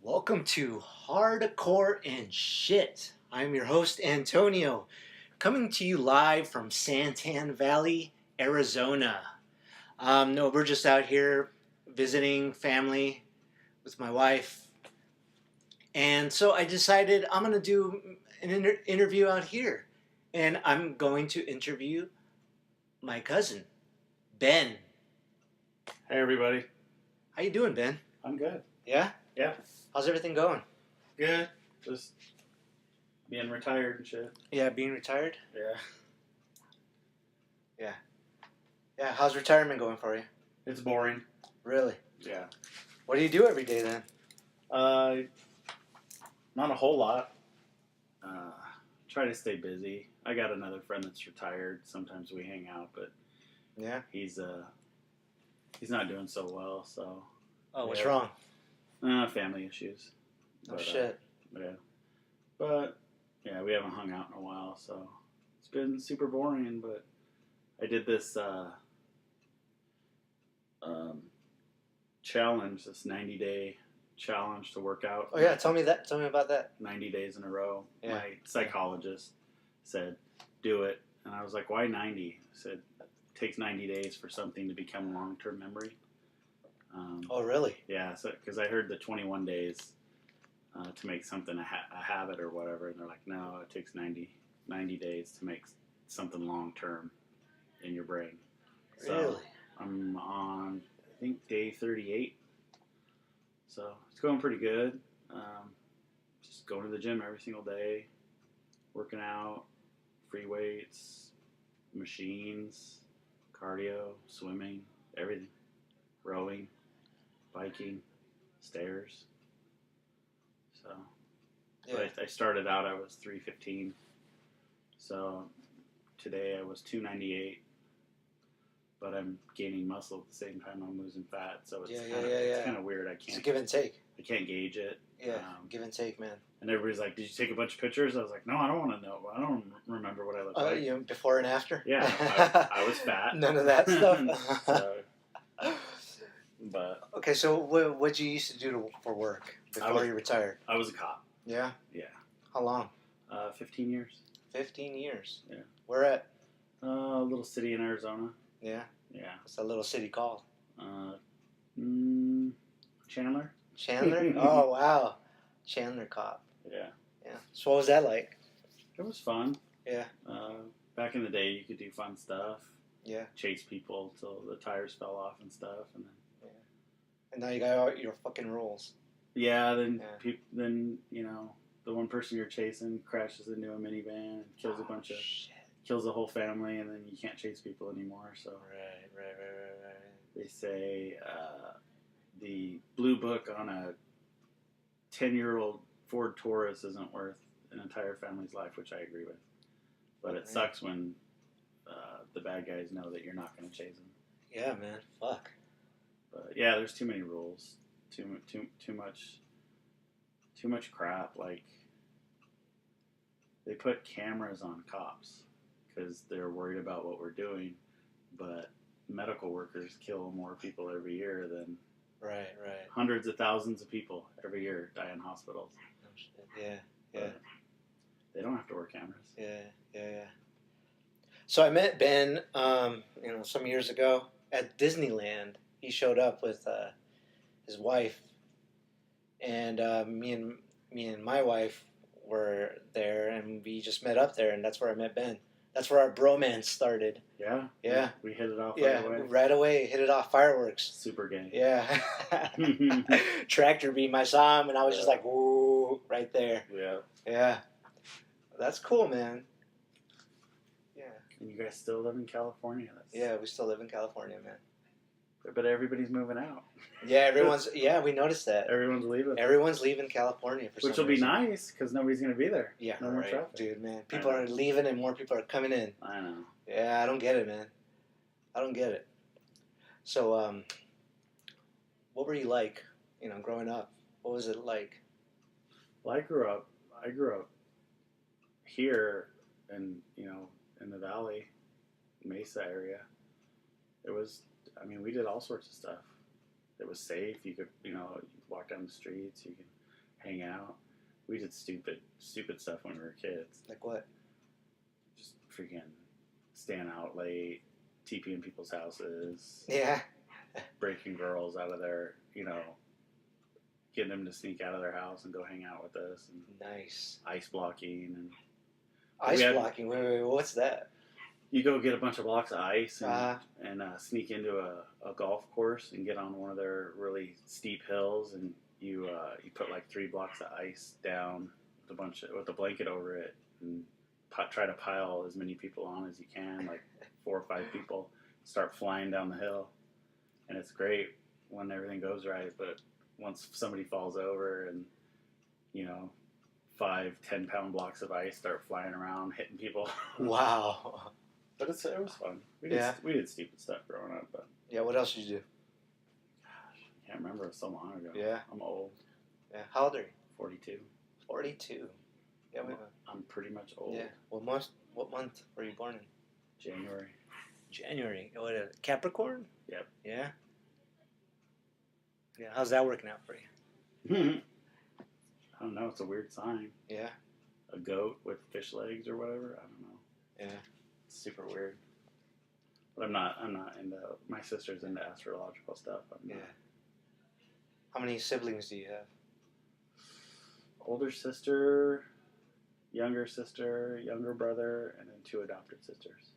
Welcome to Hardcore and Shit. I'm your host, Antonio, coming to you live from Santan Valley, Arizona. No, we're just out here visiting family with my wife. And so I decided I'm going to do an interview out here. And I'm going to interview my cousin, Ben. Hey everybody. How you doing, Ben? I'm good. Yeah? Yeah. How's everything going? Good. Just being retired and shit. Yeah, being retired? Yeah. Yeah, how's retirement going for you? It's boring. Really? Yeah. What do you do every day then? Not a whole lot. Try to stay busy. I got another friend that's retired. Sometimes we hang out, but Yeah. he's not doing so well, so Oh, what's Yeah. wrong? Family issues. Oh, But, shit. Yeah. But yeah, we haven't hung out in a while, so it's been super boring, but I did this challenge, this 90-day challenge to work out. Oh, yeah, tell me about that. 90 days in a row. Yeah. My psychologist said, do it. And I was like, why 90? He said, it takes 90 days for something to become long-term memory. Oh, really? Yeah, so because I heard the 21 days to make something a habit or whatever. And they're like, no, it takes 90 days to make something long-term in your brain. So Really? I'm on, I think, day 38. So it's going pretty good. Just going to the gym every single day, working out, free weights, machines, cardio, swimming, everything. Rowing, biking, stairs. So, Yeah. but I started out, I was 315. So today I was 298. But I'm gaining muscle at the same time I'm losing fat, so it's Yeah. kind of weird. It's a give and take. I can't gauge it. Yeah, give and take, man. And everybody's like, "Did you take a bunch of pictures?" I was like, "No, I don't want to know. I don't remember what I look like." You know, before and after? Yeah, I was fat. None of that stuff. So, but Okay, so what'd you used to do for work before you retired? I was a cop. Yeah? Yeah. How long? 15 years. 15 years. Yeah. Where at? A little city in Arizona. Yeah? Yeah. What's that little city called? Chandler. Chandler? Oh, wow. Chandler cop. Yeah. Yeah. So what was that like? It was fun. Yeah. Back in the day, you could do fun stuff. Yeah. Chase people till the tires fell off and stuff, and then. And now you got all your fucking rules. Yeah. Then you know the one person you're chasing crashes into a minivan and kills a bunch of. Shit. Kills the whole family, and then you can't chase people anymore. So Right. they say the blue book on a 10-year-old Ford Taurus isn't worth an entire family's life, which I agree with. But it sucks when the bad guys know that you're not going to chase them. Yeah, man. Fuck. But yeah, there's too many rules, too much crap. Like they put cameras on cops because they're worried about what we're doing, but medical workers kill more people every year than Right. hundreds of thousands of people every year die in hospitals. Oh, shit. Yeah. But they don't have to wear cameras. Yeah. So I met Ben, some years ago at Disneyland. He showed up with his wife, and me and my wife were there, and we just met up there, and that's where I met Ben. That's where our bromance started. Yeah? Yeah. We hit it off Yeah, right away. right away, hit it off, fireworks. Super gay. Yeah. Tractor beam, I saw him, and I was just like, whoa, right there. Yeah. Yeah. That's cool, man. Yeah. And you guys still live in California? Yeah, we still live in California, man. But everybody's moving out. Yeah, we noticed that. Everyone's leaving. Everyone's leaving California for Which some will be reason. nice, because nobody's going to be there. Yeah, no more right. traffic. Dude, man. People are leaving and more people are coming in. I know. Yeah, I don't get it, man. I don't get it. So, what were you like, growing up? What was it like? Well, I grew up here in the valley, Mesa area. It was, we did all sorts of stuff. It was safe. You could, you walk down the streets. You could hang out. We did stupid stuff when we were kids. Like what? Just freaking staying out late, TPing people's houses, Yeah. breaking girls out of their, getting them to sneak out of their house and go hang out with us, and Nice. ice blocking. And Ice blocking? Wait, what's that? you go get a bunch of blocks of ice Uh, and sneak into a golf course and get on one of their really steep hills, and you put like 3 blocks of ice down with a blanket over it, and try to pile as many people on as you can, like 4 or 5 people, start flying down the hill, and it's great when everything goes right. But once somebody falls over and 5-10 pound blocks of ice start flying around hitting people. wow. But it was fun. We did stupid stuff growing up, but Yeah, what else did you do? I can't remember. It was so long ago. Yeah. I'm old. Yeah. How old are you? 42. 42. Yeah, I'm pretty much old. Yeah. What month were you born in? January. January. What, a Capricorn? Yep. Yeah. Yeah. How's that working out for you? I don't know. It's a weird sign. Yeah. A goat with fish legs or whatever. I don't know. Yeah. It's super weird. But I'm not into. My sister's into astrological stuff. I'm not. How many siblings do you have? Older sister, younger brother, and then 2 adopted sisters.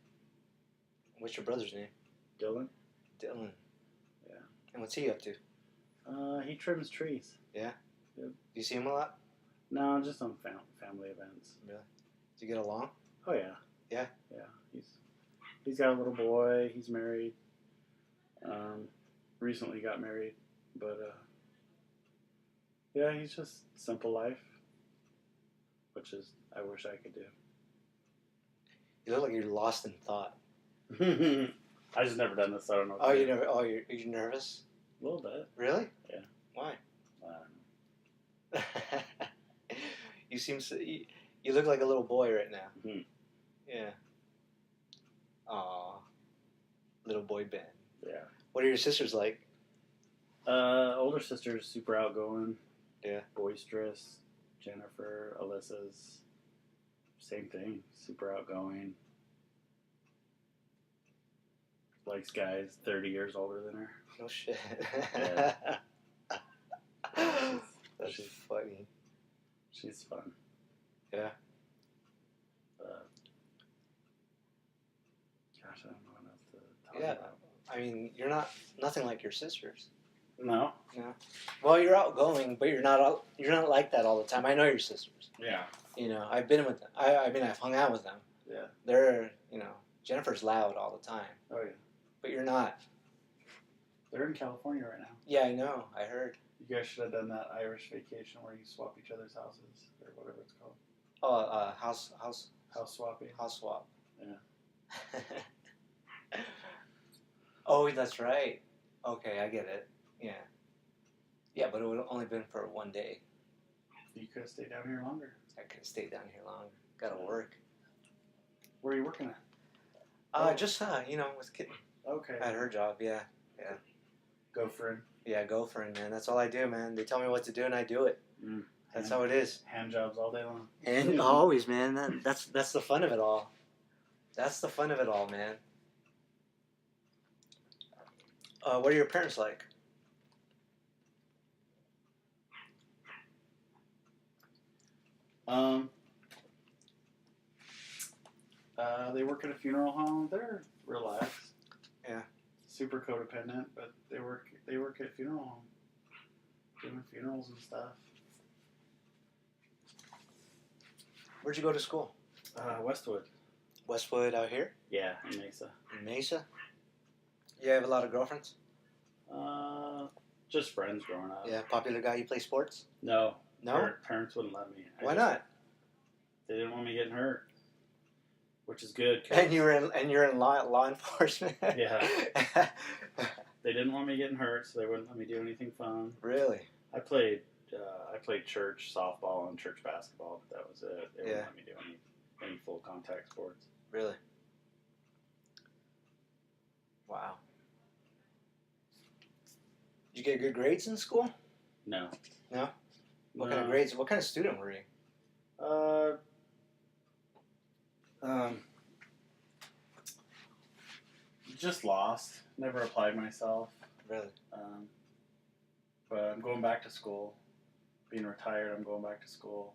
What's your brother's name? Dylan? Dylan. Yeah. And what's he up to? He trims trees. Yeah? Yep. Do you see him a lot? No, just on family events. Really? Do you get along? Oh yeah. Yeah? Yeah. He's got a little boy. He's married. Recently got married, but yeah, he's just simple life, which is I wish I could do. You look like you're lost in thought. I just never done this, so I don't know. Oh, you never? Oh, you're nervous? A little bit. Really? Yeah. Why? I don't know. You seem so, you look like a little boy right now. Mm-hmm. Yeah. Aw. Little boy Ben. Yeah. What are your sisters like? Older sister's super outgoing. Yeah. Boisterous. Jennifer, Alyssa's same thing. Super outgoing. Likes guys 30 years older than her. No shit. Yeah. That's funny. She's fun. Yeah. Gosh, I don't know what else to talk about. I mean, you're nothing like your sisters. No. No. Well, you're outgoing, but you're not like that all the time. I know your sisters. Yeah. I've been with them. I've hung out with them. Yeah. They're, Jennifer's loud all the time. Oh yeah. But you're not. They're in California right now. Yeah, I know. I heard. You guys should have done that Irish vacation where you swap each other's houses or whatever it's called. Oh, house swapping. House swap. Yeah. Oh, that's right. Okay, I get it. Yeah. Yeah, but it would have only been for one day. You could have stayed down here longer. I could have stayed down here longer. Gotta work. Where are you working at? Just with kitten. Okay. At her job, yeah. Go for it. Yeah, gophering, man. That's all I do, man. They tell me what to do and I do it. That's how it is. Hand jobs all day long. And always, man. That's the fun of it all. That's the fun of it all, man. What are your parents like? They work at a funeral home. They're relaxed. Yeah. Super codependent, but they work at a funeral home, doing funerals and stuff. Where'd you go to school? Westwood. Westwood out here? Yeah, in Mesa. In Mesa? You have a lot of girlfriends? Just friends growing up. Yeah, popular guy. You play sports? No. No? Parents wouldn't let me. Why not? They didn't want me getting hurt, which is good. And you're in law enforcement. Yeah. They didn't want me getting hurt, so they wouldn't let me do anything fun. Really? I played church softball and church basketball, but that was it. They wouldn't let me do any full contact sports. Really? Wow. Did you get good grades in school? No. No? What kind of grades? What kind of student were you? Just lost. Never applied myself. Really? But I'm going back to school. Being retired, I'm going back to school.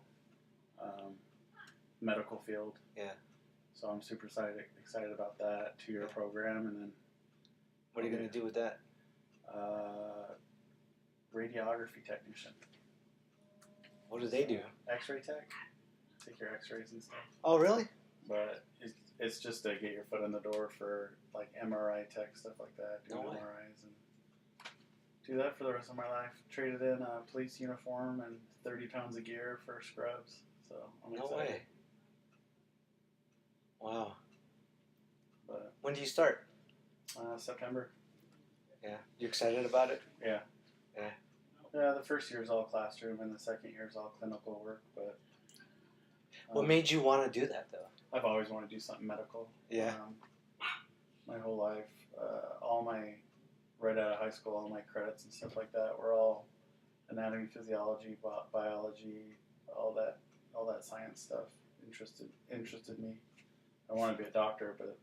Medical field. Yeah. So I'm super excited about that 2-year program, and then. What are you going to do with that? Radiography technician. What do they do? X-ray tech. Take your X-rays and stuff. Oh, really? But it's just to get your foot in the door for like MRI tech, stuff like that. Do No way. MRIs and do that for the rest of my life. Traded in a police uniform and 30 pounds of gear for scrubs. So I'm excited. No way. Wow. But when do you start? September. Yeah. You excited about it? Yeah. Yeah. Yeah, the first year is all classroom and the second year is all clinical work, but what made you want to do that, though? I've always wanted to do something medical. Yeah. My whole life, right out of high school, all my credits and stuff like that were all anatomy, physiology, biology, all that science stuff interested me. I wanted to be a doctor, but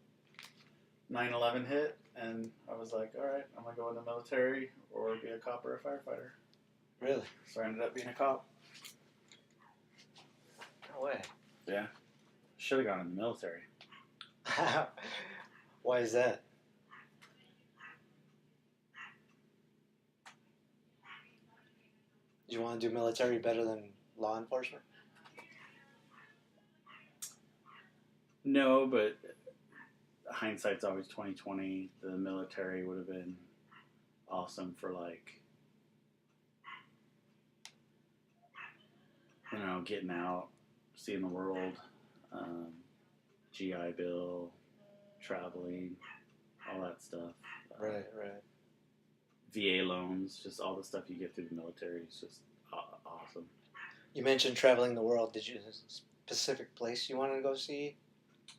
9/11 hit, and I was like, all right, I'm going to go in the military or be a cop or a firefighter. Really? So I ended up being a cop. No way. Yeah. Should have gone in the military. Why is that? Do you want to do military better than law enforcement? No, but hindsight's always 20/20. The military would have been awesome for getting out, seeing the world, GI Bill, traveling, all that stuff. Right. VA loans, just all the stuff you get through the military is just awesome. You mentioned traveling the world. Did you have a specific place you wanted to go see?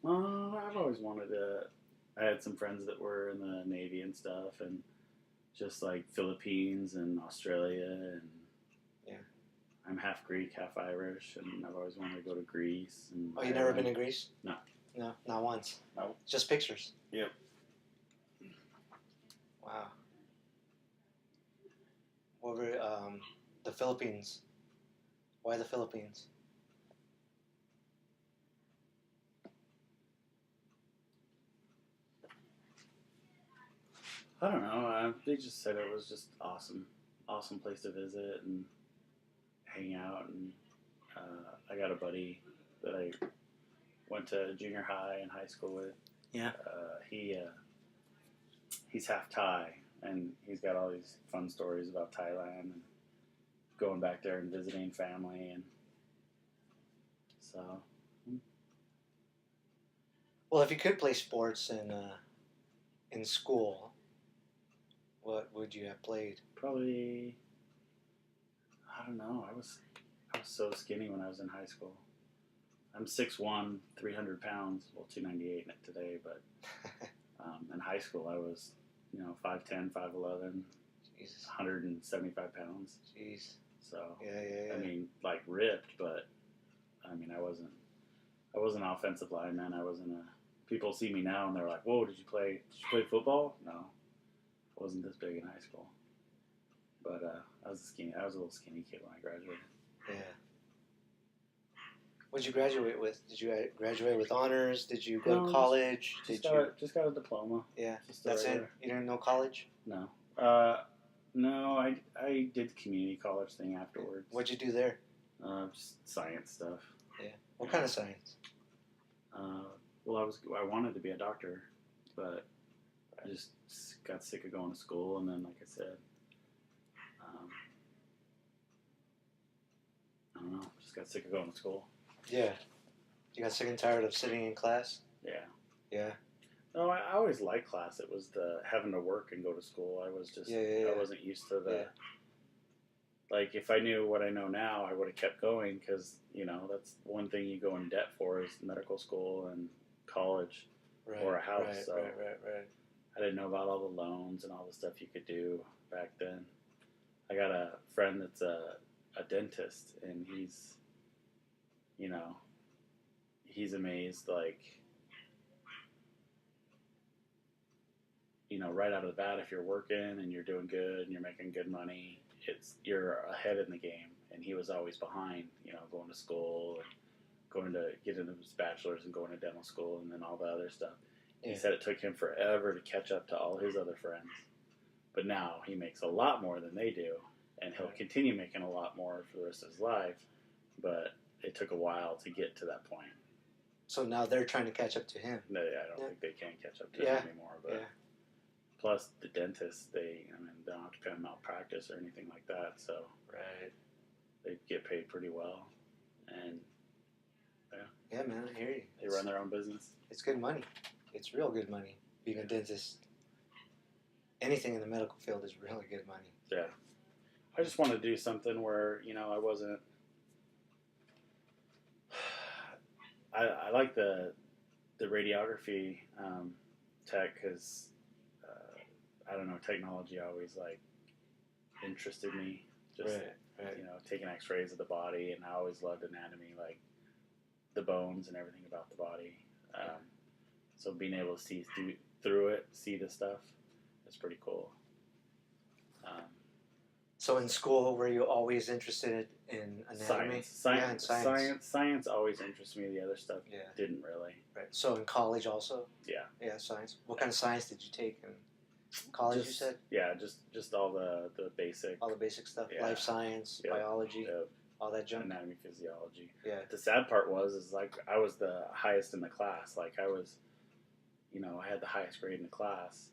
I've always wanted to. I had some friends that were in the Navy and stuff, and just like Philippines and Australia, and yeah. I'm half Greek, half Irish, and I've always wanted to go to Greece. And you've never been to Greece? No. No, not once. No. Just pictures. Yep. Wow. What were the Philippines? Why the Philippines? I don't know. They just said it was just awesome place to visit and hang out. And I got a buddy that I went to junior high and high school with. Yeah. He's half Thai, and he's got all these fun stories about Thailand and going back there and visiting family, and so. Well, if you could play sports in school, what would you have played? Probably, I don't know. I was so skinny when I was in high school. I'm 6'1", 300 pounds. Well, 298 today, but in high school I was, 5'10", 5'11", Jesus. 175 pounds. Jeez. So yeah. I mean, like ripped, but I mean, I wasn't an offensive lineman. I wasn't a. People see me now and they're like, "Whoa, did you play football?" No, I wasn't this big in high school. But I was a little skinny kid when I graduated. Yeah. What did you graduate with? Did you graduate with honors? Did you go to college? Just got a diploma. Yeah, that's it. You didn't know college? No. No, I did the community college thing afterwards. What'd you do there? Just science stuff. Yeah. What kind of science? Well, I wanted to be a doctor, but I just got sick of going to school, and then, like I said, I don't know, just got sick of going to school. Yeah. You got sick and tired of sitting in class? Yeah. Yeah. No, I always liked class. It was the having to work and go to school. I was just, I wasn't used to the, like, if I knew what I know now, I would have kept going because, that's one thing you go in debt for is medical school and college or a house. Right, so right. I didn't know about all the loans and all the stuff you could do back then. I got a friend that's a a dentist, and he's amazed, like, right out of the bat, if you're working and you're doing good and you're making good money, you're ahead in the game. And he was always behind, going to school and going to get into his bachelor's and going to dental school and then all the other stuff. Yeah. He said it took him forever to catch up to all his other friends. But now he makes a lot more than they do, and he'll continue making a lot more for the rest of his life. But it took a while to get to that point. So now they're trying to catch up to him. No, I don't think they can catch up to him anymore. But plus, the dentists, they don't have to pay malpractice or anything like that. So they get paid pretty well, and yeah, man, I hear you. They run their own business. It's good money. It's real good money. Being a dentist, anything in the medical field is really good money. Yeah, I just want to do something where I wasn't. I like the radiography tech because I don't know, technology always like interested me. Just taking X-rays of the body, and I always loved anatomy, like the bones and everything about the body. So being able to see through it, see the stuff, is pretty cool. So in school, were you always interested in anatomy? Science always interested me. The other stuff didn't really. Right. So in college also? Yeah. Yeah, science. What kind of science did you take in college, you said? Yeah, just all the basic. All the basic stuff? Yeah. Life science, biology, all that junk? Anatomy, physiology. Yeah. The sad part is like I was the highest in the class. Like I was, I had the highest grade in the class.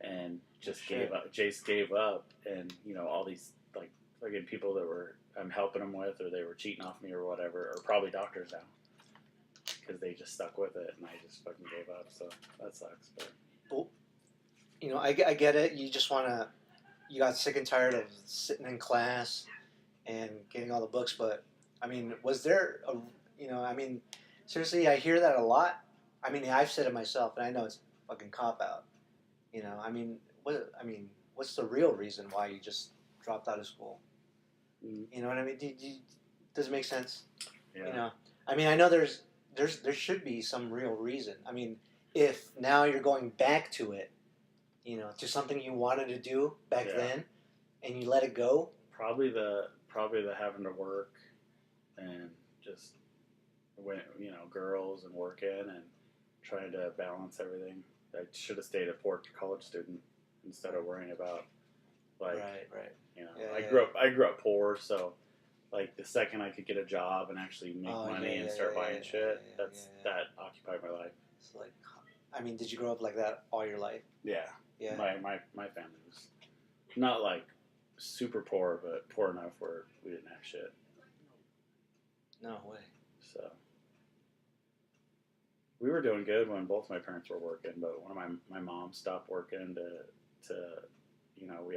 And just gave up. Jace gave up, and all these like again people that I'm helping them with, or they were cheating off me or whatever, or probably doctors now, because they just stuck with it, and I just fucking gave up. So that sucks. But well, I get it. You just you got sick and tired of sitting in class and getting all the books. But was there seriously, I hear that a lot. I've said it myself, and I know it's a fucking cop out. What's the real reason why you just dropped out of school? You know what I mean? Does it make sense? Yeah. I know there should be some real reason. If now you're going back to it, to something you wanted to do back then, and you let it go. Probably the having to work, and just girls and working and trying to balance everything. I should have stayed a poor college student instead of worrying about right. I grew up poor, so like the second I could get a job and actually make money and start buying shit, that occupied my life. So did you grow up like that all your life? Yeah. Yeah. My family was not like super poor, but poor enough where we didn't have shit. No way. So we were doing good when both my parents were working, but when my mom stopped working to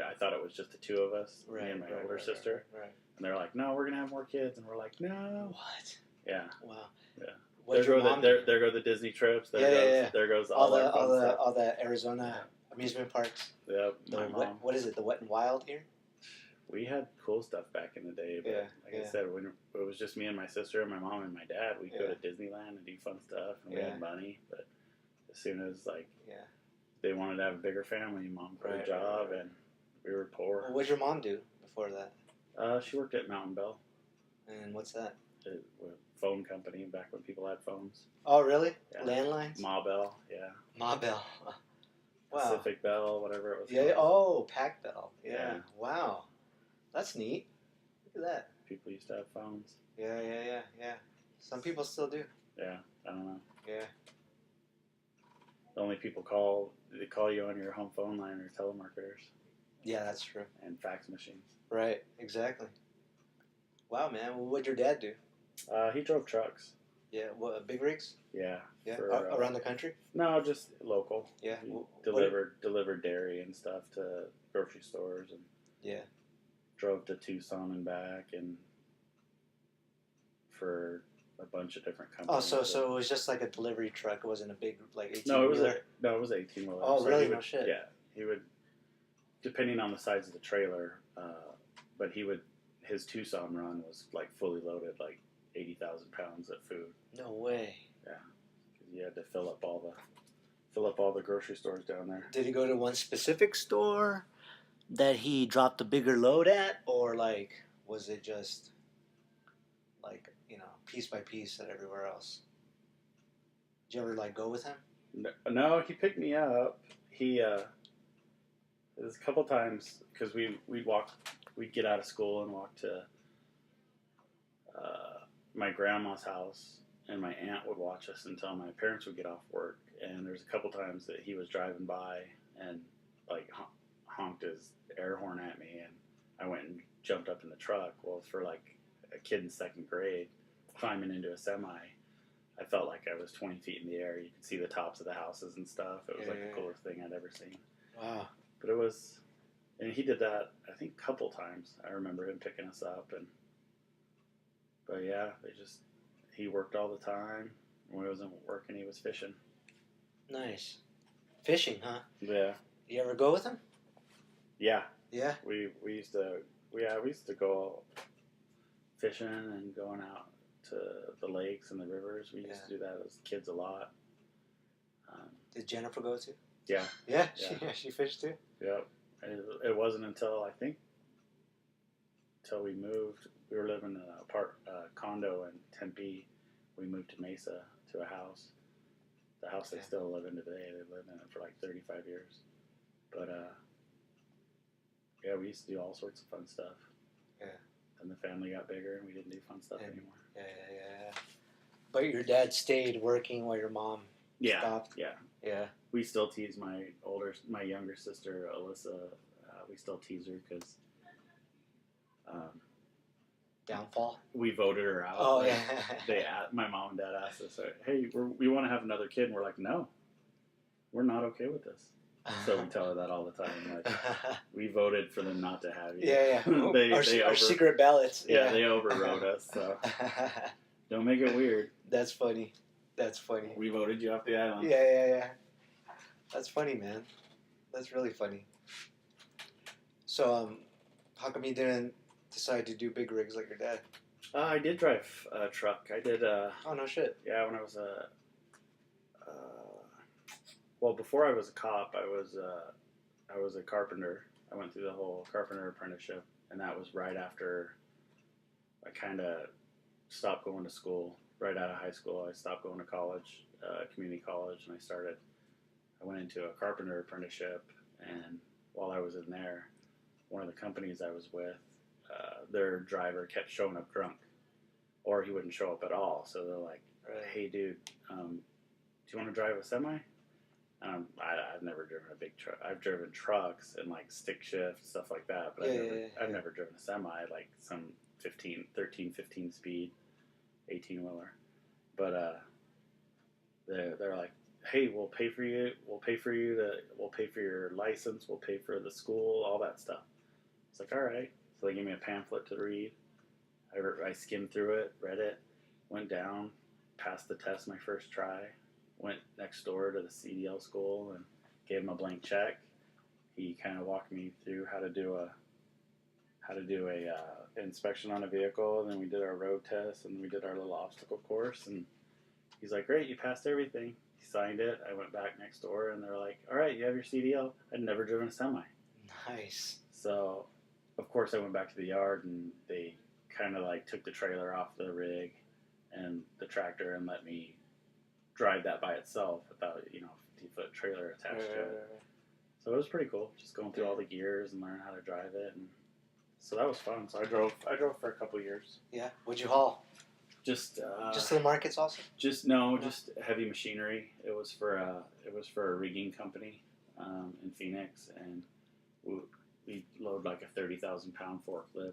I thought it was just the two of us, me and my older sister. Right. And they're like, no, we're gonna have more kids, and we're like, no. What? Yeah. Wow. Yeah. There go the Disney trips. There goes all the Arizona amusement parks. Yep. What is it? The Wet and Wild here? We had cool stuff back in the day, but I said, when it was just me and my sister and my mom and my dad, we'd go to Disneyland and do fun stuff, and we had money. But as soon as they wanted to have a bigger family, mom got a job, and we were poor. Well, what did your mom do before that? She worked at Mountain Bell. And what's that? A phone company back when people had phones. Oh, really? Yeah. Landlines? Ma Bell, yeah. Ma Bell. Wow. Pacific Bell, whatever it was. Yeah. Oh, Pac Bell. Yeah. Wow. That's neat. Look at that. People used to have phones. Yeah. Some people still do. Yeah, I don't know. Yeah. The only people they call you on your home phone line are telemarketers. Yeah, that's true. And fax machines. Right, exactly. Wow, man. Well, what'd your dad do? He drove trucks. Yeah, what, big rigs? Yeah. Yeah, around the country? No, just local. Yeah. He delivered dairy and stuff to grocery stores, and drove to Tucson and back, and for a bunch of different companies. Oh, so it was just like a delivery truck. It wasn't a big 18-wheeler? No, it was 18-wheeler. Oh, so really? No shit. Yeah, he would, depending on the size of the trailer, but he would his Tucson run was like fully loaded, like 80,000 pounds of food. No way. Yeah, because you had to fill up all the grocery stores down there. Did he go to one specific store that he dropped a bigger load at, or like was it just like piece by piece at everywhere else? Did you ever like go with him? No, he picked me up. He it was a couple times because we'd get out of school and walk to my grandma's house, and my aunt would watch us until my parents would get off work. And there's a couple times that he was driving by and like honked his air horn at me, and I went and jumped up in the truck. Well, for like a kid in second grade climbing into a semi, I felt like I was 20 feet in the air. You could see the tops of the houses and stuff. It was the coolest thing I'd ever seen. Wow. But it was, and he did that I think a couple times. I remember him picking us up, but yeah, he worked all the time. When he wasn't working, he was fishing. Nice. Fishing, huh? Yeah. You ever go with him? Yeah. Yeah. We used to go fishing and going out to the lakes and the rivers. We used to do that as kids a lot. Did Jennifer go too? Yeah. Yeah. She fished too. Yep. It wasn't until we moved. We were living in a condo in Tempe. We moved to Mesa to a house. The house they still live in today. They've lived in it for like 35 years. But yeah, we used to do all sorts of fun stuff. Yeah. And the family got bigger, and we didn't do fun stuff anymore. Yeah. But your dad stayed working while your mom stopped. Yeah. Yeah. We still tease my younger sister Alyssa. We still tease her because downfall. We voted her out. Oh yeah. My mom and dad asked us, "Hey, we want to have another kid," and we're like, "No, we're not okay with this." So we tell her that all the time. Like, we voted for them not to have you. Yeah. Our secret ballots. Yeah, they overrode us. So don't make it weird. That's funny. We voted you off the island. Yeah. That's funny, man. That's really funny. So, how come you didn't decide to do big rigs like your dad? I did drive a truck. I did. Oh no shit. Yeah, when I was well, before I was a cop, I was a carpenter. I went through the whole carpenter apprenticeship, and that was right after I kind of stopped going to school. Right out of high school, I stopped going to college, community college, and I went into a carpenter apprenticeship. And while I was in there, one of the companies I was with, their driver kept showing up drunk, or he wouldn't show up at all. So they're like, "Hey, dude, do you want to drive a semi?" I've never driven a big truck. I've driven trucks and like stick shift, stuff like that, but I've never driven a semi, like some 15 speed 18-wheeler. But they're like, "Hey, we'll pay for you. We'll pay for your license. We'll pay for the school, all that stuff." It's like, all right. So they gave me a pamphlet to read. I skimmed through it, read it, went down, passed the test my first try, went next door to the CDL school and gave him a blank check. He kind of walked me through how to do a inspection on a vehicle, and then we did our road test, and we did our little obstacle course, and he's like, "Great, you passed everything." He signed it. I went back next door, and they're like, "All right, you have your CDL." I'd never driven a semi. Nice. So, of course, I went back to the yard, and they kind of like took the trailer off the rig and the tractor and let me drive that by itself without, 50-foot trailer attached to it. So it was pretty cool, just going through all the gears and learning how to drive it. And so that was fun. So I drove for a couple years. Yeah. What'd you haul? Just to the markets also? Just heavy machinery. It was for a rigging company in Phoenix, and we load like a 30,000-pound forklift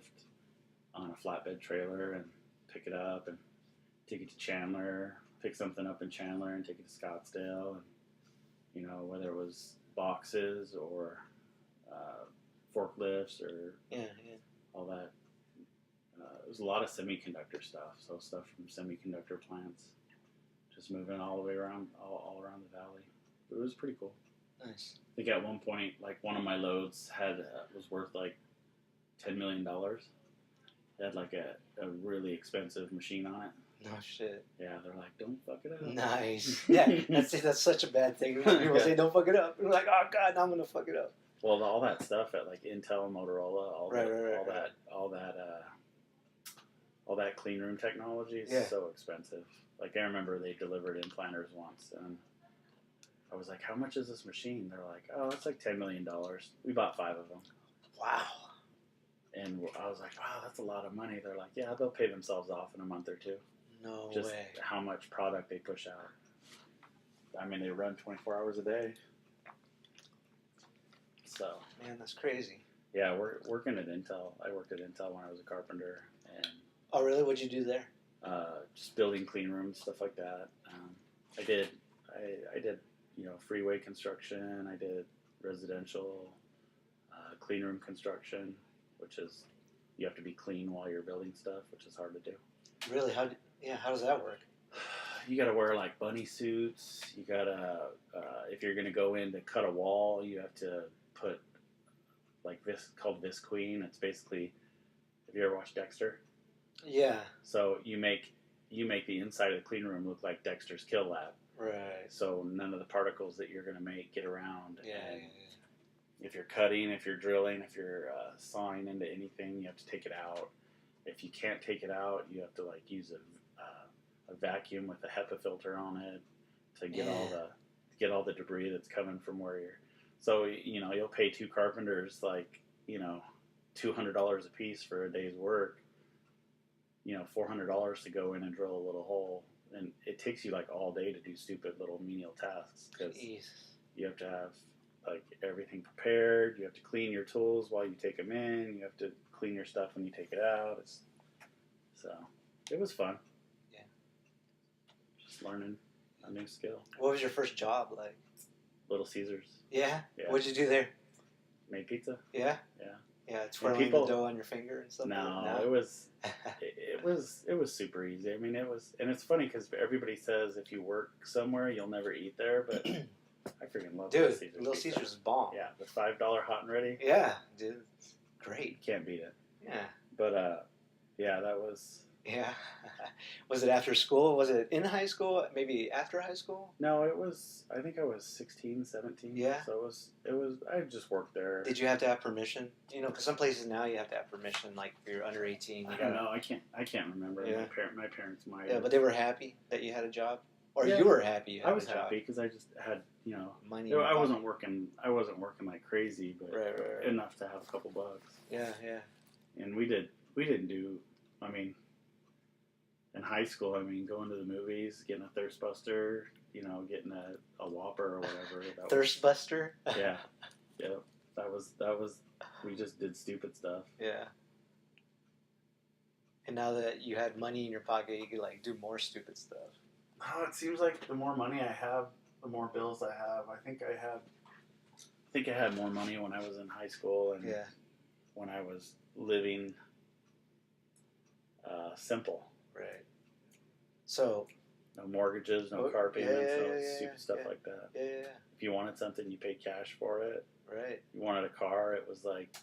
on a flatbed trailer and pick it up and take it to Chandler, pick something up in Chandler and take it to Scottsdale, and whether it was boxes or forklifts or all that. It was a lot of semiconductor stuff, so stuff from semiconductor plants, just moving all the way around, all around the valley. But it was pretty cool. Nice. I think at one point, like one of my loads was worth like $10 million, It had like a really expensive machine on it. No shit. Yeah, they're like, don't fuck it up. Nice. Yeah, that's such a bad thing. People say don't fuck it up. We're like, oh god, now I'm gonna fuck it up. Well, all that stuff at like Intel and Motorola, all that clean room technology is so expensive. Like I remember they delivered implanters once, and I was like, how much is this machine? They're like, oh, it's like $10 million. We bought 5 of them. Wow. And I was like, wow, that's a lot of money. They're like, yeah, they'll pay themselves off in a month or 2. No Just way. how much product they push out. I mean, they run 24 hours a day. So. Man, that's crazy. Yeah, working at Intel. I worked at Intel when I was a carpenter. And oh, really? What'd you do there? Just building clean rooms, stuff like that. I did, freeway construction. I did residential clean room construction, which is you have to be clean while you're building stuff, which is hard to do. Really? How does that work? You got to wear like bunny suits. You got to, if you're going to go in to cut a wall, you have to put like this called Visqueen. It's basically, have you ever watched Dexter? Yeah. So you make the inside of the clean room look like Dexter's Kill Lab. Right. So none of the particles that you're going to make get around. Yeah. If you're cutting, if you're drilling, if you're sawing into anything, you have to take it out. If you can't take it out, you have to like use a vacuum with a HEPA filter on it to get all the debris that's coming from where you're. So you'll pay 2 carpenters like $200 a piece for a day's work. $400 to go in and drill a little hole, and it takes you like all day to do stupid little menial tasks because you have to have like everything prepared. You have to clean your tools while you take them in. You have to clean your stuff when you take it out. So it was fun. Yeah. Just learning a new skill. What was your first job like? Little Caesars. Yeah? Yeah. What'd you do there? Made pizza. Yeah? Yeah. Yeah, twirling the dough on your finger and stuff. No, it was super easy. I mean, and it's funny because everybody says if you work somewhere, you'll never eat there, but I freaking love Little Caesars. Little Caesars is bomb. Yeah, the $5 hot and ready. Yeah, dude, great. Can't beat it. Yeah. But yeah, that was. Yeah. Was it after school? Was it in high school? Maybe after high school? No, it was. I think I was 16, 17. Yeah. So it was. I just worked there. Did you have to have permission? Because some places now you have to have permission. Like if you're under 18, I don't know. I can't remember. Yeah. My parents might. Yeah, but they were happy that you had a job, or yeah, you were happy. You had I was a job. happy because I just had money. I wasn't working. I wasn't working like crazy, but right. enough to have a couple bucks. Yeah. And we didn't do. I mean. In high school, going to the movies, getting a Thirst Buster, getting a Whopper or whatever. Thirst Buster? Yeah. That was, we just did stupid stuff. Yeah. And now that you had money in your pocket, you could, like, do more stupid stuff. Oh, it seems like the more money I have, the more bills I have. I think I had more money when I was in high school and when I was living simple. Right. So. No mortgages, no car payments, stupid stuff yeah. like that. Yeah. If you wanted something, you paid cash for it. Right. You wanted a car, it was like,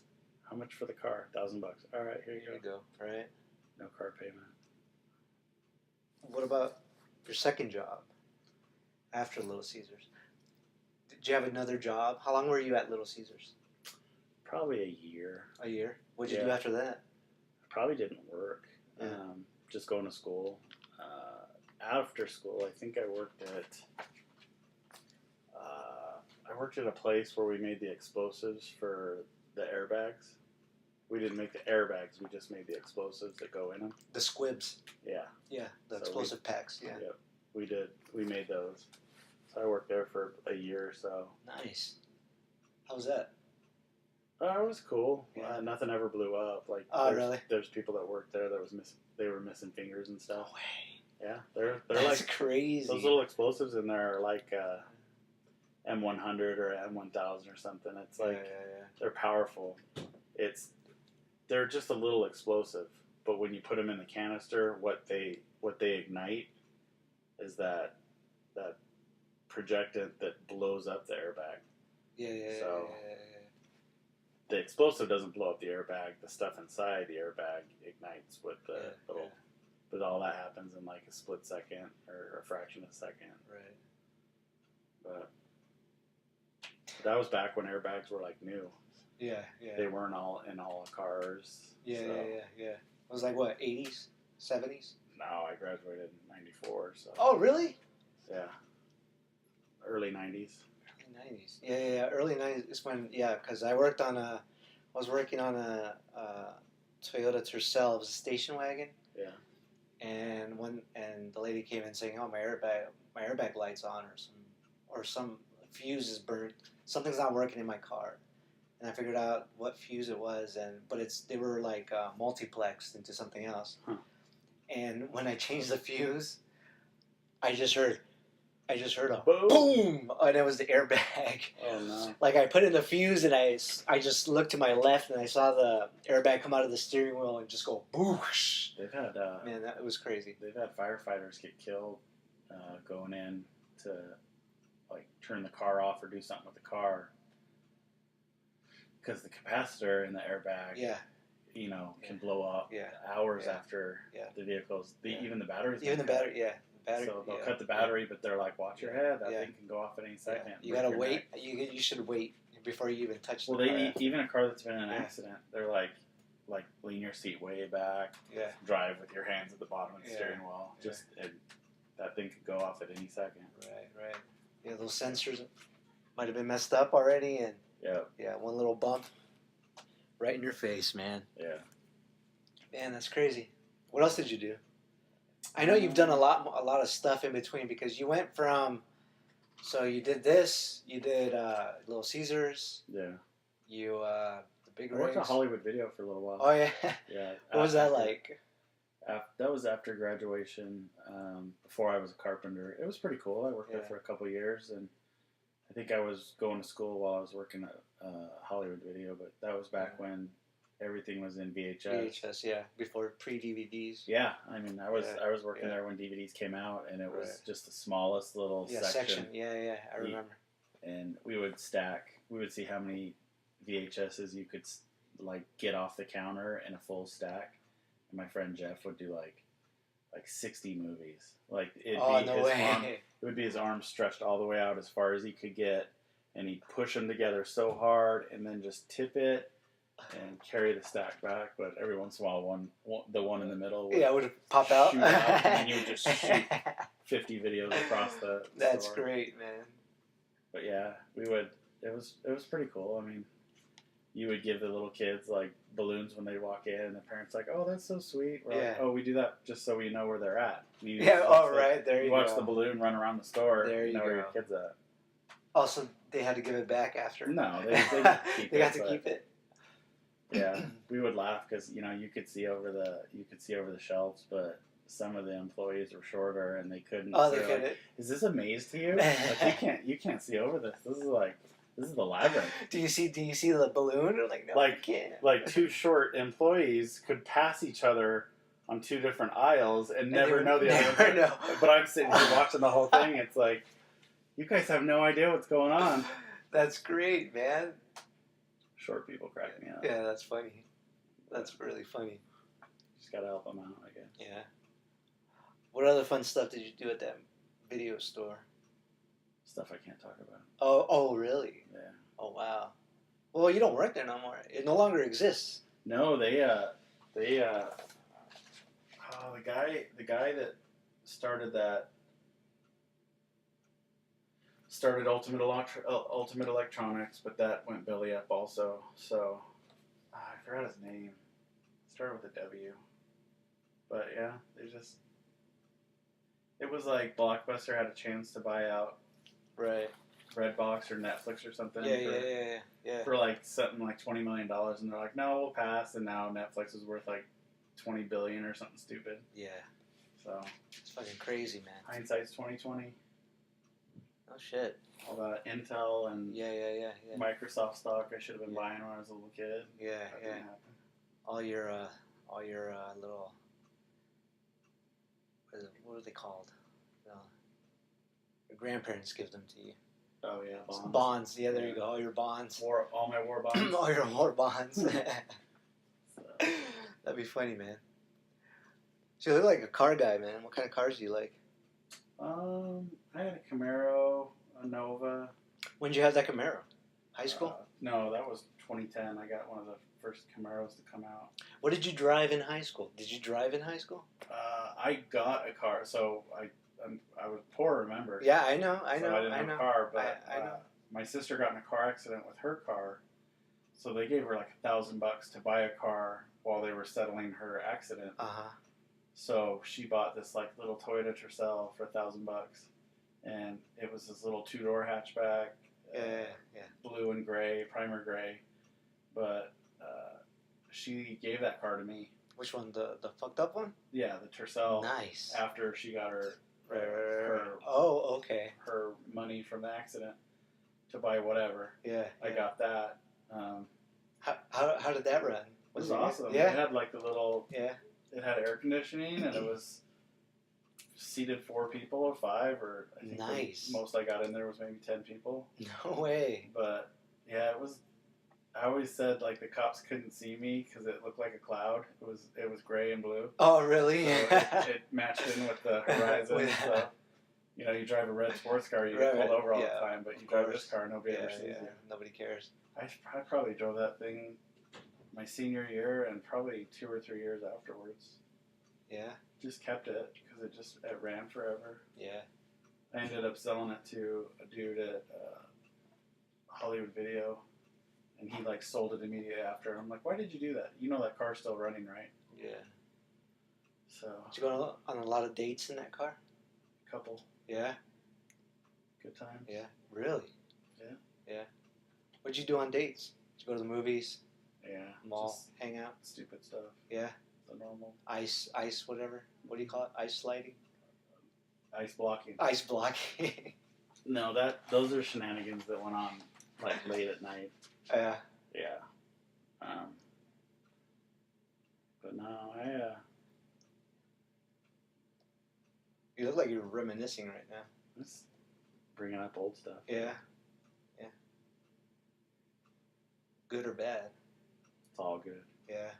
how much for the car? $1,000. All right, here you go. Right. No car payment. What about your second job after Little Caesars? Did you have another job? How long were you at Little Caesars? Probably a year. A year? What did you do after that? I probably didn't work. Yeah. Just going to school. After school, I think I worked at a place where we made the explosives for the airbags. We didn't make the airbags, we just made the explosives that go in them. The squibs. Yeah. Yeah, the explosive packs, yeah. Yep, we did. We made those. So I worked there for a year or so. Nice. How was that? It was cool. Yeah. Nothing ever blew up. Like, really? There's people that worked there that they were missing fingers and stuff. No way. Yeah, they're That's like crazy. Those little explosives in there are like M100 or M1000 or something. It's like they're powerful. They're just a little explosive, but when you put them in the canister, what they ignite is that projectant that blows up the airbag. Yeah. the explosive doesn't blow up the airbag. The stuff inside the airbag ignites with the little. Yeah. But all that happens in like a split second or a fraction of a second. Right. But that was back when airbags were like new. Yeah, yeah. They weren't all in all cars. Yeah, so. yeah. It was like what, 80s, 70s? No, I graduated in '94. So. Oh, really? Yeah. Early '90s. Early '90s. Yeah. Early '90s is when because I was working on a Toyota Tercel. It was a station wagon. Yeah. And the lady came in saying, "Oh, my airbag light's on, or some fuse is burnt. Something's not working in my car." And I figured out what fuse it was, but they were like multiplexed into something else. Huh. And when I changed the fuse, I just heard a boom, boom, and it was the airbag. Oh no! Like I put in the fuse, and I just looked to my left, and I saw the airbag come out of the steering wheel and just go boosh. They've had man, that was crazy. They've had firefighters get killed going in to like turn the car off or do something with the car because the capacitor in the airbag, can blow up hours after the vehicles. Even the batteries. Even the battery, So they'll cut the battery, but they're like, "Watch your head. That thing can go off at any second." You gotta wait. You should wait before you even touch. Well, even a car that's been in an accident, they're like lean your seat way back. Yeah. Drive with your hands at the bottom of the steering wheel. That thing could go off at any second. Right. Yeah, those sensors might have been messed up already, and one little bump right in your face, man. Yeah. Man, that's crazy. What else did you do? I know you've done a lot of stuff in between because you went from. So you did this. You did Little Caesars. Yeah. You the big. I worked on Hollywood Video for a little while. Oh yeah. Yeah. What was that like? That was after graduation. Before I was a carpenter, it was pretty cool. I worked there for a couple of years, and I think I was going to school while I was working at Hollywood Video. But that was back when everything was in VHS. VHS, before pre-DVDs. Yeah, I mean, I was working there when DVDs came out, and it was just the smallest little section. Yeah, I remember. And we would see how many VHSs you could like get off the counter in a full stack. And my friend Jeff would do like 60 movies. Like it would be his arm stretched all the way out as far as he could get, and he'd push them together so hard, and then just tip it and carry the stack back. But every once in a while, the one in the middle would pop out, and then you would just shoot 50 videos across the. That's store. Great, man. But yeah, we would. It was pretty cool. I mean, you would give the little kids like balloons when they walk in, and the parents like, "Oh, that's so sweet." We're like, "Oh, we do that just so we know where they're at." Right there you watch the balloon run around the store. There you know go. Where your kid's at. Also, they had to give it back after. No, they they got to keep it. Yeah, we would laugh because you could see over the shelves, but some of the employees were shorter and they couldn't. Oh, they couldn't. Like, is this a maze to you? Like, you can't see over this. This is the labyrinth. Do you see the balloon? Or like, no, I can't. Like two short employees could pass each other on two different aisles and never know the other. Know. But I'm sitting here watching the whole thing. It's like, you guys have no idea what's going on. That's great, man. Short people crack me up. Yeah, that's funny. That's really funny. Just gotta help them out, I guess. Yeah. What other fun stuff did you do at that video store? Stuff I can't talk about. Oh, really? Yeah. Oh, wow. Well, you don't work there no more. It no longer exists. No, the guy that started Ultimate Electronics, but that went belly up also. So I forgot his name. Started with a W. But yeah, it was like Blockbuster had a chance to buy out Redbox or Netflix or something. Yeah. For like something like $20 million, and they're like, no, we'll pass. And now Netflix is worth like $20 billion or something stupid. Yeah. So it's fucking crazy, man. Hindsight's 2020. Oh shit. All that Intel and Microsoft stock I should have been buying when I was a little kid. Yeah. All your little what are they called? Your grandparents give them to you. Oh yeah, bonds. Bonds. Yeah, there you go. All your bonds. All my war bonds. All your war bonds. So, That'd be funny, man. So you look like a car guy, man. What kind of cars do you like? I had a Camaro, a Nova. When did you have that Camaro? High school? No, that was 2010. I got one of the first Camaros to come out. What did you drive in high school? Did you drive in high school? I got a car, so I was poor, remember? Yeah, I know. So I didn't have a car, but I know. My sister got in a car accident with her car, so they gave her like $1,000 to buy a car while they were settling her accident. Uh-huh. So she bought this like little Toyota Tercel for $1,000, and it was this little 2-door hatchback, Yeah. blue and gray, primer gray, but she gave that car to me. Which one? The fucked up one? Yeah, the Tercel. Nice. After she got her Okay. her money from the accident to buy whatever. Yeah. I got that. How did that run? It was awesome. Yeah. It had like the little. Yeah. It had air conditioning, and it was seated 4 people or 5, or I think Nice. the most I got in there was maybe 10 people. No way. But yeah, it was. I always said like the cops couldn't see me because it looked like a cloud. It was gray and blue. Oh, really? So it matched in with the horizon. So, you know, you drive a red sports car, you get pulled over all the time, but you drive this car, nobody ever sees you. Nobody cares. I probably drove that thing my senior year and probably 2 or 3 years afterwards. Yeah. Just kept it because it ran forever. Yeah. I ended up selling it to a dude at Hollywood Video, and he like sold it immediately after. I'm like, why did you do that? You know that car's still running, right? Yeah. So. Did you go on a lot of dates in that car? Couple. Yeah. Good times. Yeah. Really? Yeah. Yeah. What'd you do on dates? Did you go to the movies? Yeah. Mall? Just hang out? Stupid stuff. Yeah. The normal. Ice, whatever. What do you call it? Ice sliding? Ice blocking. Ice blocking. No, those are shenanigans that went on like late at night. Yeah. Yeah. But no, You look like you're reminiscing right now. Just bringing up old stuff. Yeah. Yeah. Good or bad? It's all good. Yeah.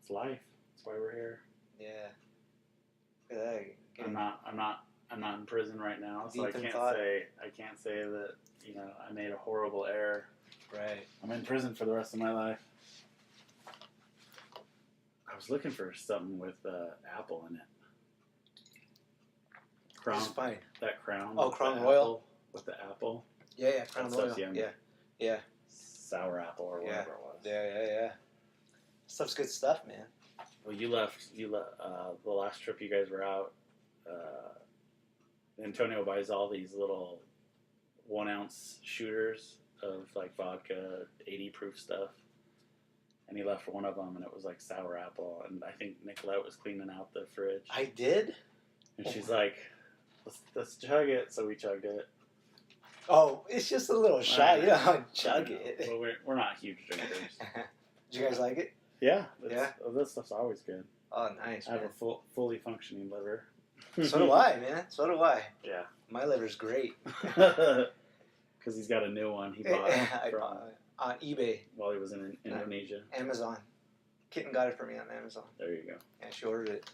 It's life. That's why we're here. Yeah. Look at that. I'm not in prison right now, so I Deep in can't thought. say that, you know, I made a horrible error. Right. I'm in prison for the rest of my life. I was looking for something with Apple in it. Crown. It's fine. That Crown. Oh, Crown Royal? With the apple. Yeah, Crown That Royal. stuff's yummy. Yeah. Sour apple or whatever it was. Yeah. Stuff's good stuff, man. Well, you left the last trip you guys were out. Antonio buys all these little 1-ounce shooters of like vodka, 80 proof stuff, and he left one of them, and it was like sour apple. And I think Nicolette was cleaning out the fridge. I did. And she's like, "Let's chug it." So we chugged it. Oh, it's just a little shot. You don't chug it. Well, we're not huge drinkers. Did you guys like it? Yeah. Yeah. This stuff's always good. Oh, nice. I have a fully functioning liver. So do I, man. So do I. Yeah. My liver's great. Because he's got a new one he bought on eBay. while he was in Indonesia. Amazon. Kitten got it for me on Amazon. There you go. Yeah, she ordered it.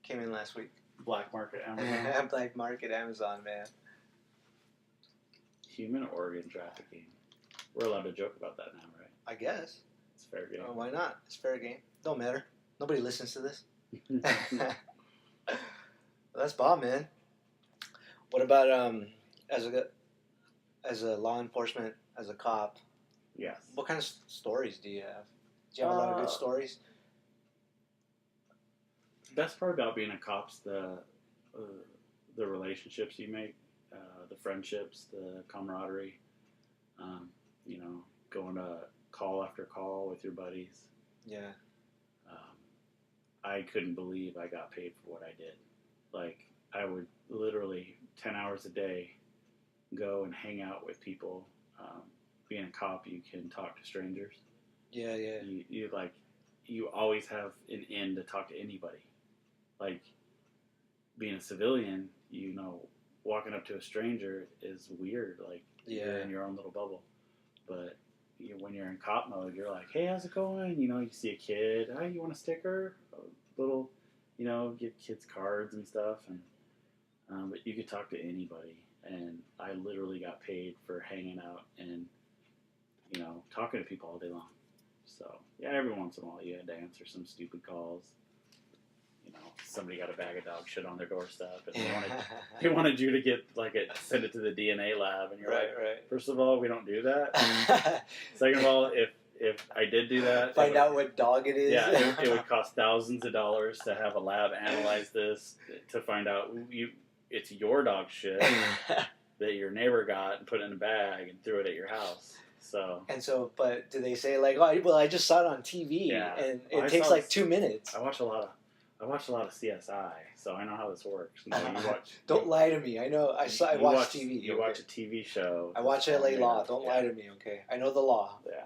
Came in last week. Black market Amazon. Black market Amazon, man. Human organ trafficking. We're allowed to joke about that now, right? I guess. It's fair game. Oh, why not? It's fair game. Don't matter. Nobody listens to this. That's Bob, man. What about as a law enforcement, as a cop? Yes. What kind of stories do you have? Do you have a lot of good stories? Best part about being a cop's the relationships you make, the friendships, the camaraderie. You know, going to call after call with your buddies. Yeah. I couldn't believe I got paid for what I did. Like, I would literally 10 hours a day go and hang out with people. Being a cop, you can talk to strangers. Yeah. You always have an in to talk to anybody. Like, being a civilian, you know, walking up to a stranger is weird. Like, You're in your own little bubble. But when you're in cop mode, you're like, hey, how's it going? You see a kid, hey, you want a sticker? A little, give kids cards and stuff. And but you could talk to anybody. And I literally got paid for hanging out and, talking to people all day long. So, yeah, every once in a while you had to answer some stupid calls. Somebody got a bag of dog shit on their doorstep, and they wanted you to get send it to the DNA lab, and you're right. First of all, we don't do that. Second of all, if I did do that, find out what dog it is. Yeah, it would cost thousands of dollars to have a lab analyze this to find out it's your dog shit that your neighbor got and put in a bag and threw it at your house. But do they say I just saw it on TV, and it takes 2 minutes. I watch a lot of CSI, so I know how this works. You watch. Don't lie to me. I know. I watch TV. You watch a TV show. I watch LA Law. Don't lie to me, okay? I know the law. Yeah.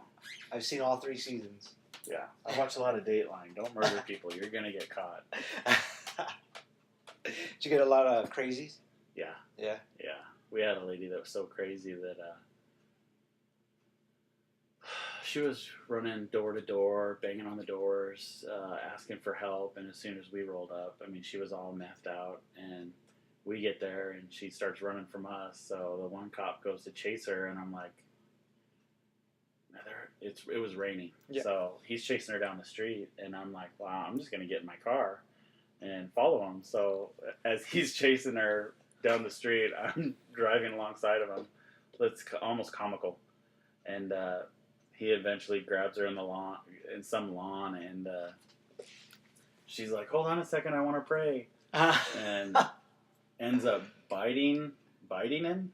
I've seen all 3 seasons. Yeah. I watch a lot of Dateline. Don't murder people. You're gonna get caught. Did you get a lot of crazies? Yeah. Yeah. Yeah. We had a lady that was so crazy that she was running door to door, banging on the doors, asking for help. And as soon as we rolled up, she was all methed out. And we get there, and she starts running from us. So the one cop goes to chase her, and I'm like, it was raining. Yeah. So he's chasing her down the street, and I'm like, wow, I'm just going to get in my car and follow him. So as he's chasing her down the street, I'm driving alongside of him. It's almost comical. And he eventually grabs her in some lawn, and she's like, hold on a second, I want to pray. And ends up biting him.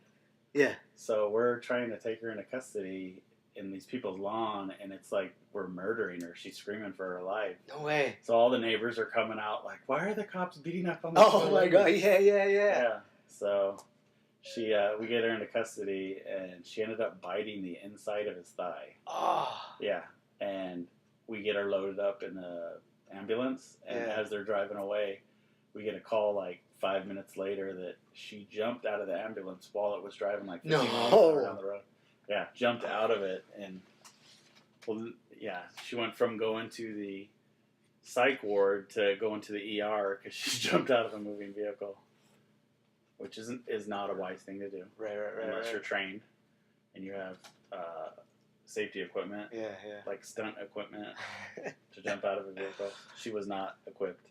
Yeah. So we're trying to take her into custody in these people's lawn, and it's like we're murdering her. She's screaming for her life. No way. So all the neighbors are coming out like, why are the cops beating up on the Oh my God, yeah. So we get her into custody, and she ended up biting the inside of his thigh. Oh. Yeah. And we get her loaded up in the ambulance, and as they're driving away, we get a call 5 minutes later that she jumped out of the ambulance while it was driving 15 miles down the road. Yeah, jumped out of it, and she went from going to the psych ward to going to the ER because she jumped out of a moving vehicle, which is not a wise thing to do. Right. Unless you're trained and you have safety equipment, like stunt equipment, to jump out of a vehicle. She was not equipped.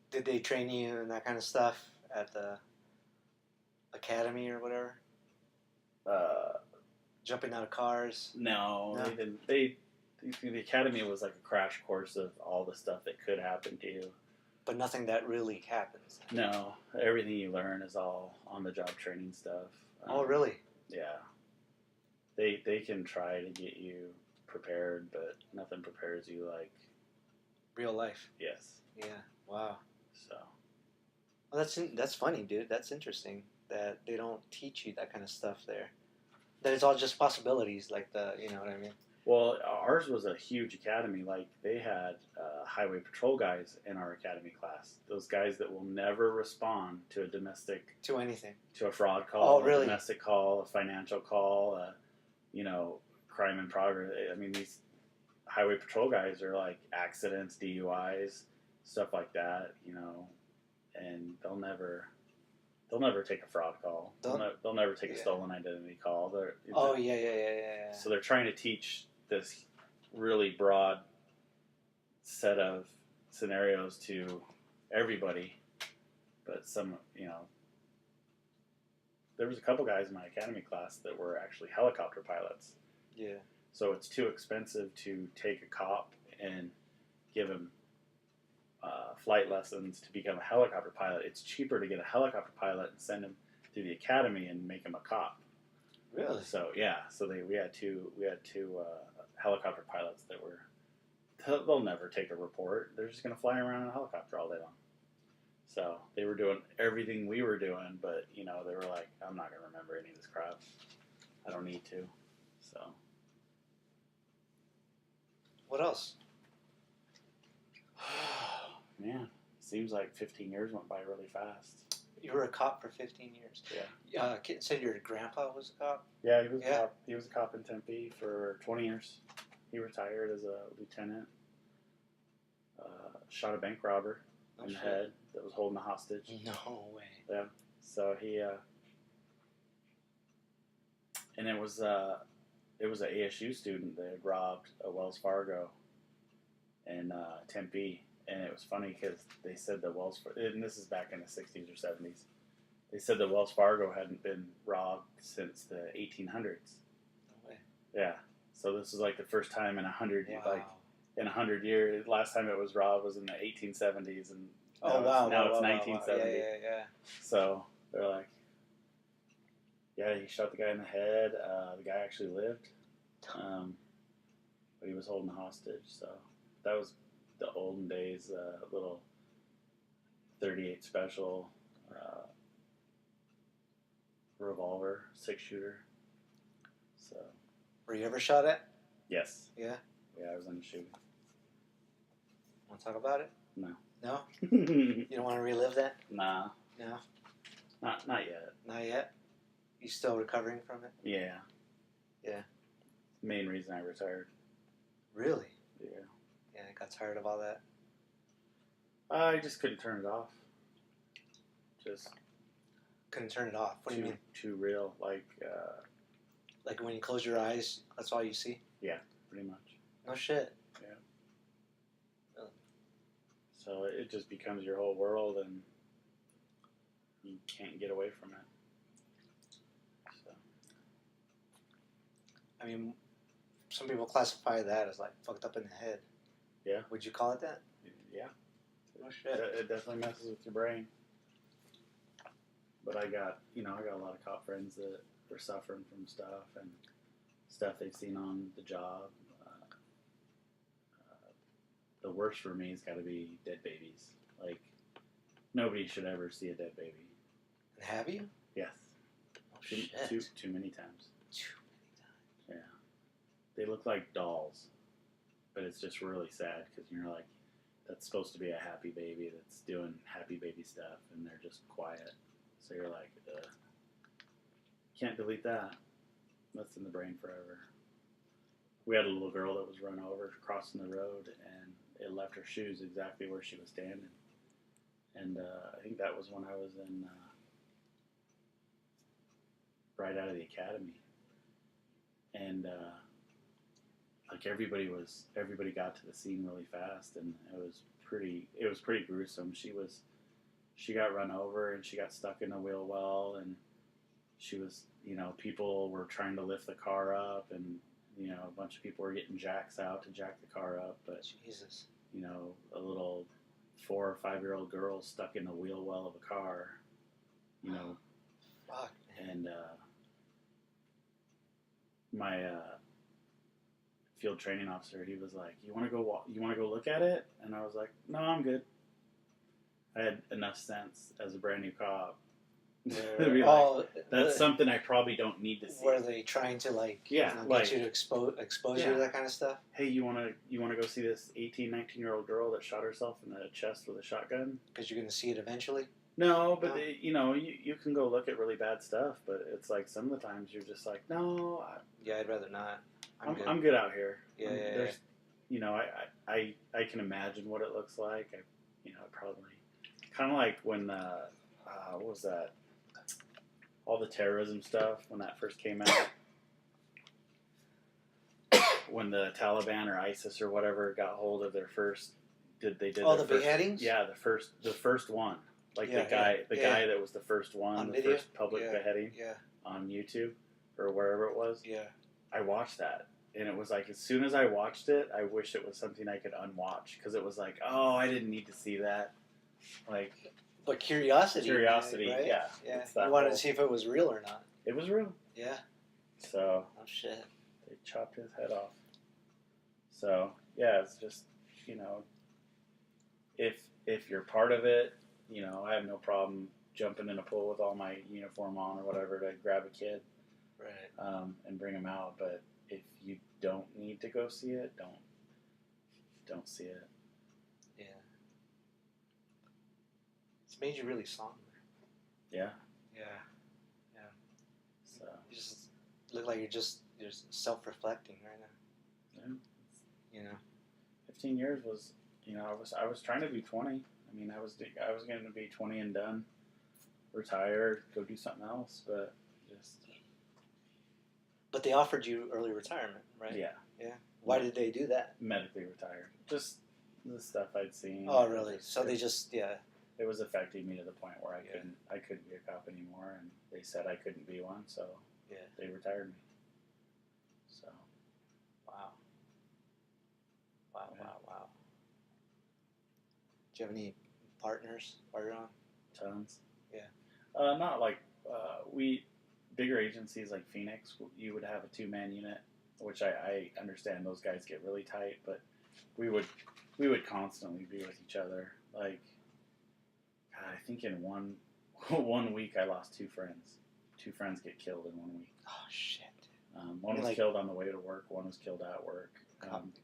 Did they train you in that kind of stuff at the academy or whatever? Jumping out of cars? No, they didn't. The academy was like a crash course of all the stuff that could happen to you. But nothing that really happens. No, everything you learn is all on-the-job training stuff. Oh, really? Yeah. They can try to get you prepared, but nothing prepares you like real life. Yes. Yeah. Wow. So. Well, that's funny, dude. That's interesting that they don't teach you that kind of stuff there. That it's all just possibilities, you know what I mean? Well, ours was a huge academy. They had highway patrol guys in our academy class. Those guys that will never respond to a domestic... To anything. To a fraud call. Oh, really? A domestic call, a financial call, crime in progress. These highway patrol guys are accidents, DUIs, stuff like that, and they'll never take a fraud call. They'll never take a stolen identity call. Yeah. So they're trying to teach this really broad set of scenarios to everybody. But there was a couple guys in my academy class that were actually helicopter pilots. Yeah. So it's too expensive to take a cop and give him flight lessons to become a helicopter pilot. It's cheaper to get a helicopter pilot and send him to the academy and make him a cop. Really? So we had two helicopter pilots that they'll never take a report. They're just gonna fly around in a helicopter all day long. So they were doing everything we were doing, but they were like, I'm not gonna remember any of this crap. I don't need to. So. What else? Man, seems like 15 years went by really fast. You were a cop for 15 years. Yeah. Kitten said your grandpa was a cop. Yeah, he was a cop. He was a cop in Tempe for 20 years. He retired as a lieutenant. Shot a bank robber in the head that was holding a hostage. No way. Yeah. So he and it was an ASU student that had robbed a Wells Fargo in Tempe, and it was funny because they said that and this is back in the 60s or 70s. They said that Wells Fargo hadn't been robbed since the 1800s. No way. Yeah. So this is like the first time in 100 Wow. in 100 years. Last time it was robbed was in the 1870s, and now it's 1970. Yeah. So they're like, yeah, he shot the guy in the head. The guy actually lived, but he was holding a hostage. So that was the olden days. Little 38 special revolver, 6-shooter. So. Were you ever shot at? Yes. Yeah. Yeah, I was in the shooting. Want to talk about it? No. No? You don't want to relive that? Nah. No? Not yet. Not yet? You still recovering from it? Yeah. Yeah. Main reason I retired. Really? Yeah. Yeah, I got tired of all that. I just couldn't turn it off. Just couldn't turn it off. What do you mean? Too real. Like when you close your eyes, that's all you see? Yeah, pretty much. No shit. Yeah. Really? So it just becomes your whole world, and you can't get away from it. So. I mean, some people classify that as like fucked up in the head. Yeah. Would you call it that? Yeah. No shit. It definitely messes with your brain. But I got a lot of cop friends that were suffering from stuff and stuff they've seen on the job. The worst for me has got to be dead babies. Like, nobody should ever see a dead baby. And have you? Yes. Oh, shit. Too many times. Too many times. Yeah. They look like dolls, but it's just really sad because you're like, that's supposed to be a happy baby that's doing happy baby stuff, and they're just quiet. So you're like, can't delete that. That's in the brain forever. We had a little girl that was run over crossing the road, and it left her shoes exactly where she was standing. And I think that was when I was in right out of the academy. And like everybody got to the scene really fast, and it was pretty gruesome. She got run over, and she got stuck in a wheel well, and she was, people were trying to lift the car up, and a bunch of people were getting jacks out to jack the car up, but Jesus, a little 4 or 5-year-old girl stuck in the wheel well of a car, fuck, man. And my field training officer, he was like, "You want to go look at it?" And I was like, "No, I'm good." I had enough sense as a brand new cop to be like, that's something I probably don't need to see. Were they trying to get you to expose you to that kind of stuff? Hey, you want to go see this 18, 19-year-old girl that shot herself in the chest with a shotgun? Because you're going to see it eventually? No, but no. You can go look at really bad stuff, but it's like some of the times you're just like, no. I'd rather not. I'm good out here. Yeah. I can imagine what it looks like. Probably kind of like when what was that? All the terrorism stuff when that first came out. When the Taliban or ISIS or whatever got hold of their first, the beheadings? Yeah, the first one. Like the guy that was the first one, on the video? first public beheading on YouTube or wherever it was. Yeah. I watched that, and it was like as soon as I watched it, I wish it was something I could unwatch because it was like, oh, I didn't need to see that. Like, but curiosity, right? Yeah. You wanted to see if it was real or not. It was real. Yeah. So. Oh shit. They chopped his head off. So yeah, it's just if you're part of it, I have no problem jumping in a pool with all my uniform on or whatever to grab a kid, right, and bring him out. But if you don't need to go see it, don't see it. Yeah. It's made you really somber. Yeah. Yeah. So. You just look like you're just self-reflecting right now. Yeah. You know. 15 years was, I was trying to be 20. I mean, I was going to be 20 and done, retire, go do something else, but just. But they offered you early retirement, right? Yeah. Yeah. Why did they do that? Medically retired. Just the stuff I'd seen. Oh, really? So they just It was affecting me to the point where I couldn't be a cop anymore, and they said I couldn't be one, so they retired me. So. Wow. Do you have any partners while you're on? Tons. Yeah. Not like bigger agencies like Phoenix, you would have a 2-man unit, which I understand those guys get really tight, but we would constantly be with each other. Like, God, I think in one week I lost 2 friends. 2 friends get killed in 1 week. Oh shit. One was killed on the way to work. One was killed at work.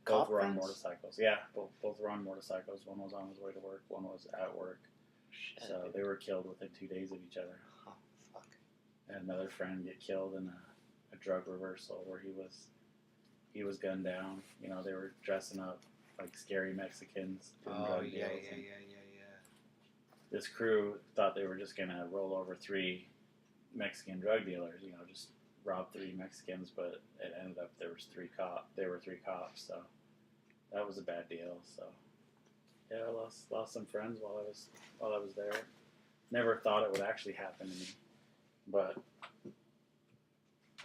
Both were on motorcycles. Yeah, both were on motorcycles. One was on his way to work. One was at work. Shit, so dude. they were killed within 2 days of each other. Oh, fuck. And another friend get killed in a drug reversal where he was gunned down. They were dressing up like scary Mexicans. Doing drug deals. This crew thought they were just gonna roll over 3 Mexican drug dealers. Just robbed 3 Mexicans, but it ended up there were 3 cops. So that was a bad deal. So yeah, I lost some friends while I was there. Never thought it would actually happen to me, but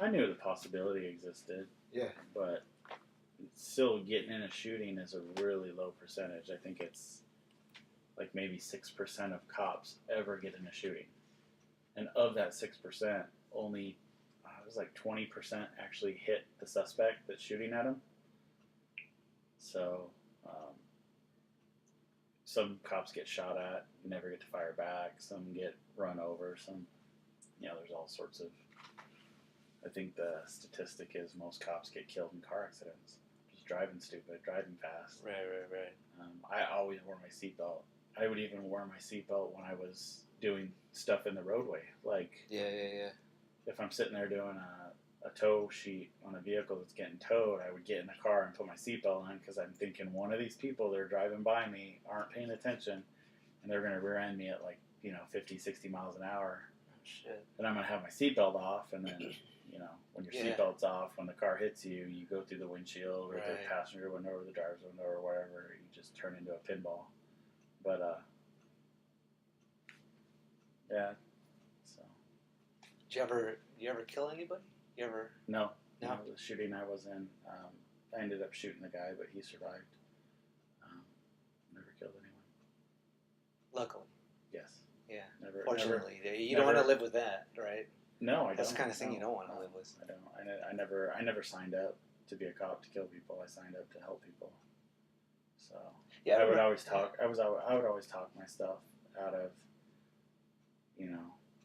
I knew the possibility existed. Yeah. But still getting in a shooting is a really low percentage. I think it's like maybe 6% of cops ever get in a shooting, and of that 6%, only it was like 20% actually hit the suspect that's shooting at him. So some cops get shot at, never get to fire back. Some get run over. Some, there's all sorts of. I think the statistic is most cops get killed in car accidents, just driving stupid, driving fast. Right. I always wore my seatbelt. I would even wear my seatbelt when I was doing stuff in the roadway. Like, if I'm sitting there doing a tow sheet on a vehicle that's getting towed, I would get in the car and put my seatbelt on because I'm thinking one of these people that are driving by me aren't paying attention and they're going to rear end me at 50, 60 miles an hour. Oh, shit. And I'm going to have my seatbelt off, and then, when your seatbelt's off, when the car hits you, you go through the windshield or the passenger window or the driver's window or wherever, you just turn into a pinball. But, yeah, so. Did you ever kill anybody? You ever? No. No? The shooting I was in, I ended up shooting the guy, but he survived. Never killed anyone. Luckily. Yes. Yeah. Never. Fortunately, you don't want to live with that, right? No, I don't. That's the kind of thing you don't want to live with. I don't. I never signed up to be a cop to kill people. I signed up to help people. So yeah, I would always talk. I would always talk my stuff out of.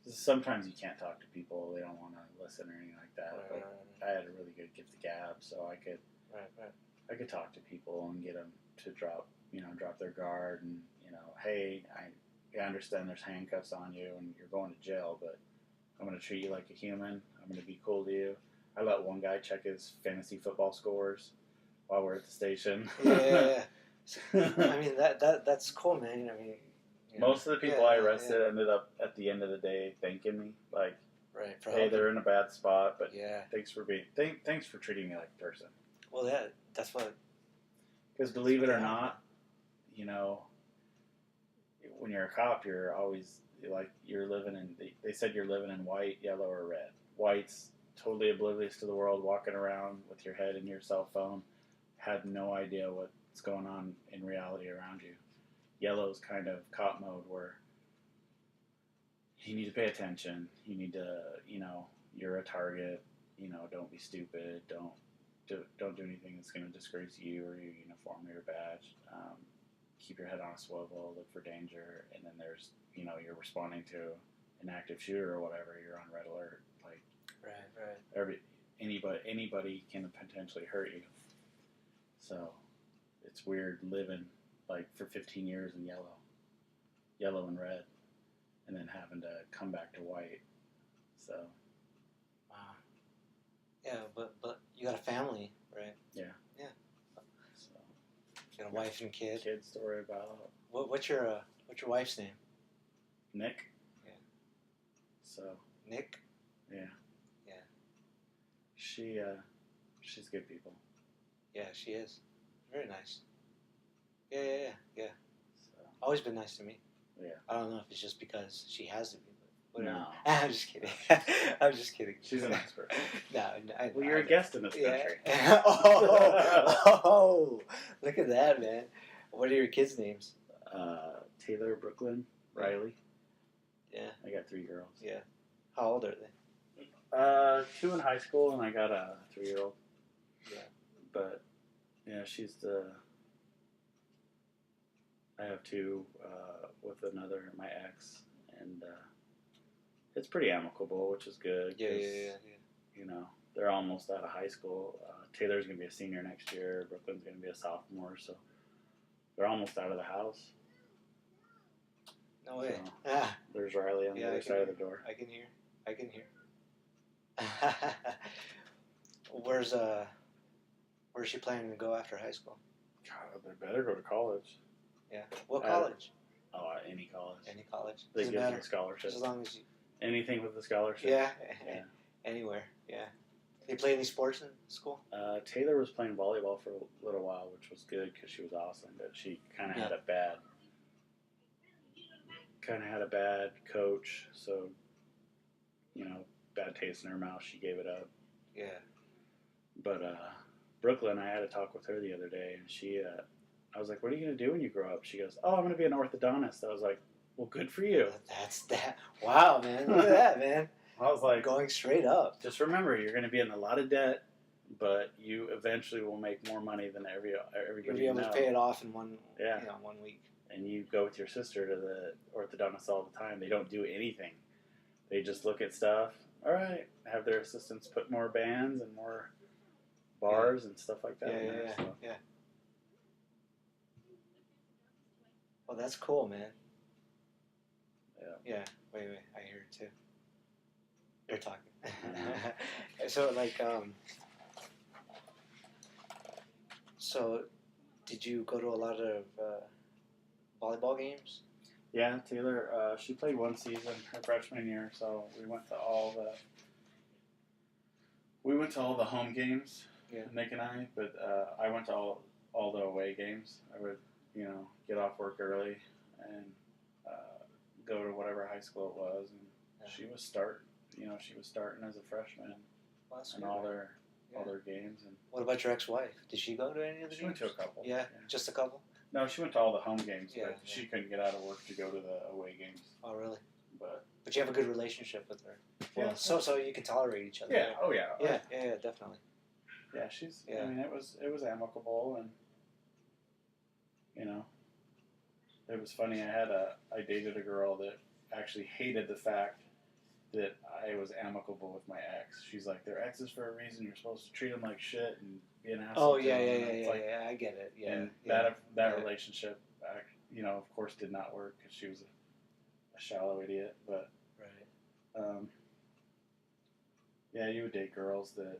Sometimes you can't talk to people; they don't want to listen or anything like that. Right. I had a really good gift of gab, so I could. Right. I could talk to people and get them to drop their guard, and hey, I understand there's handcuffs on you and you're going to jail, but I'm going to treat you like a human. I'm going to be cool to you. I let one guy check his fantasy football scores while we're at the station. Yeah. I mean that's cool, man. I mean, most of the people I arrested ended up at the end of the day thanking me, like, hey, they're in a bad spot, but thanks for treating me like a person. Well, that's what. Because believe it or not, when you're a cop, you're always you're living in. They said you're living in white, yellow, or red. White's totally oblivious to the world, walking around with your head in your cell phone, had no idea what's going on in reality around you. Yellow's kind of cop mode where you need to pay attention. You need to, you're a target. Don't be stupid. Don't do anything that's going to disgrace you or your uniform or your badge. Keep your head on a swivel. Look for danger. And then there's, you're responding to an active shooter or whatever. You're on red alert. Like, right. Anybody can potentially hurt you. So it's weird living like for 15 years in yellow and red, and then having to come back to white. So. Wow. Yeah, but you got a family, right? Yeah. Yeah. So. You got a wife and kid. Kids to worry about. What's your wife's name? Nick. Yeah. So. Nick. Yeah. Yeah. She's good people. Yeah, she is. Very nice. Yeah. So. Always been nice to me. Yeah. I don't know if it's just because she has to be, but whatever. No. I'm just kidding. I'm just kidding. She's a nice person. No, Well, you're a guest in this country. Yeah. Oh, look at that, man. What are your kids' names? Taylor, Brooklyn, Riley. Yeah. I got 3 girls. Yeah. How old are they? 2 in high school, and I got a 3-year-old. Yeah. But yeah, she's the. I have 2 with another, my ex, and it's pretty amicable, which is good. Yeah. You know, they're almost out of high school. Taylor's gonna be a senior next year. Brooklyn's gonna be a sophomore, so they're almost out of the house. No way. So, there's Riley on the other side of the door. I can hear. Where's she planning to go after high school? God, they better go to college. Yeah. What college? Any college. Any college. They Doesn't give matter. them scholarships. As long as you. Anything with the scholarship. Yeah. Yeah. Anywhere. Yeah. They play any sports in school? Taylor was playing volleyball for a little while, which was good because she was awesome. But she kind of had a bad coach, so bad taste in her mouth. She gave it up. Yeah. But Brooklyn, I had a talk with her the other day, and she, I was like, "What are you gonna do when you grow up?" She goes, "Oh, I'm gonna be an orthodontist." I was like, "Well, good for you." That's that. Wow, man! Look at that, man. I was like, going straight up. Just remember, you're gonna be in a lot of debt, but you eventually will make more money than everybody. You'll be able to pay it off in one week. And you go with your sister to the orthodontist all the time. They don't do anything. They just look at stuff. All right, have their assistants put more bands and more bars and stuff like that. Yeah. Well, that's cool, man. Yeah. Wait. I hear it too. They're talking. So, so did you go to a lot of volleyball games? Yeah, Taylor. She played one season her freshman year, so we went to all the home games. Yeah. Nick and I, but I went to all the away games. I would get off work early and go to whatever high school it was, and she was starting as a freshman, and all their games. And what about your ex-wife? Did she go to any of the games? She went to a couple. Yeah, just a couple. No, she went to all the home games, Yeah, but she couldn't get out of work to go to the away games. Oh, really? But you have a good relationship with her. Well, yeah. So you can tolerate each other. Yeah. Right? Oh yeah. Yeah, definitely. Yeah, she's. Yeah. I mean, it was amicable, and it was funny. I dated a girl that actually hated the fact that I was amicable with my ex. She's like, they're exes for a reason. You're supposed to treat them like shit and be an asshole. Oh yeah. I get it. Yeah. And that relationship, of course, did not work because she was a shallow idiot. But right. Yeah, you would date girls that,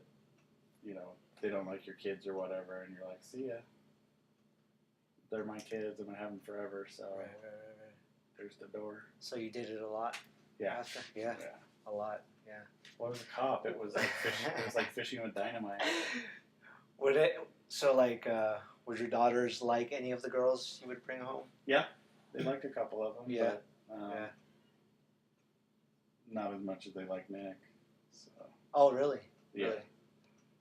they don't like your kids or whatever, and you're like, see ya. They're my kids. I'm gonna have them forever. So Right. There's the door. So you did it a lot. Yeah. After? Yeah. A lot. Yeah. Well, I was a cop. It was like fishing. It was like fishing with dynamite. Would your daughters like any of the girls you would bring home? Yeah, they liked a couple of them. Yeah. But, not as much as they like Nick. So. Oh, really? Yeah. Really?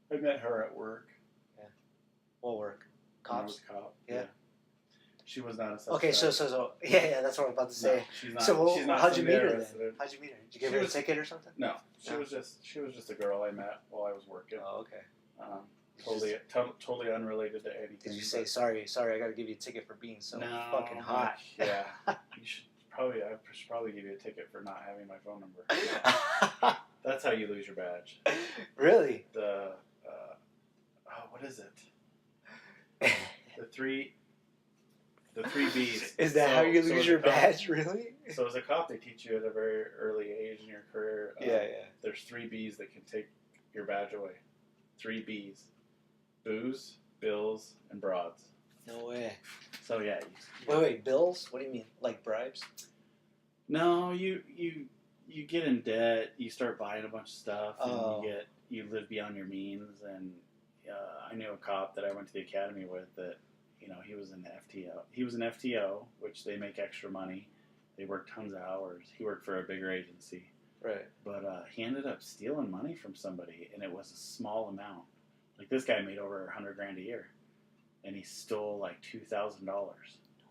I met her at work. Yeah. What work? Cops? I was a cop. Yeah. She was not a suspect. Okay, so yeah, that's what I was about to say. No, she's not. So she's not how'd you meet her then? arrested. How'd you meet her? Did you give her a ticket or something? No, she was just a girl I met while I was working. Oh, okay. Totally unrelated to anything. Did you say sorry? I got to give you a ticket for being so fucking hot? Yeah. I should probably give you a ticket for not having my phone number. That's how you lose your badge. Really? What is it? The the 3 Bs. Is that how you So lose as a your cop- badge? Really? So as a cop, they teach you at a very early age in your career. Yeah. There's 3 Bs that can take your badge away. 3 Bs: booze, bills, and broads. No way. So yeah. Wait, bills? What do you mean? Like bribes? No, you get in debt. You start buying a bunch of stuff, and Oh. you live beyond your means. And I knew a cop that I went to the academy with that, he was an FTO. He was an FTO, which they make extra money. They work tons of hours. He worked for a bigger agency. Right. But he ended up stealing money from somebody, and it was a small amount. Like, this guy made over $100,000 a year, and he stole like $2,000. No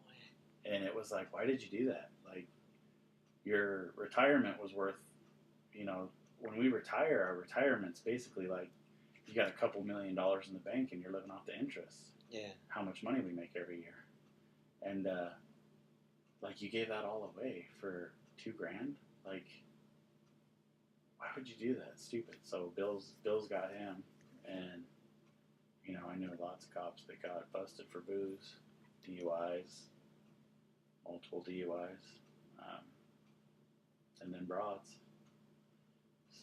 way. And it was like, why did you do that? Like, your retirement was worth, when we retire, our retirement's basically like, you got a couple $1 million in the bank, and you're living off the interest. Yeah. How much money we make every year. And, like, you gave that all away for $2,000? Like, why would you do that? It's stupid. So Bill's got him, and I knew lots of cops that got busted for booze, DUIs, multiple DUIs, and then broads.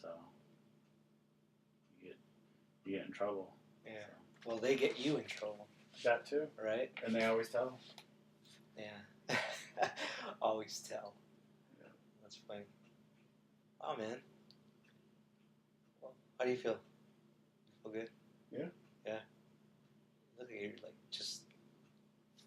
So you get in trouble. Yeah. So. Well, they get you in trouble. That too, right? And they always tell. Yeah. Always tell. Yeah. That's funny. Oh man. Well, how do you feel? Feel good? Yeah. Yeah. Look at you, like just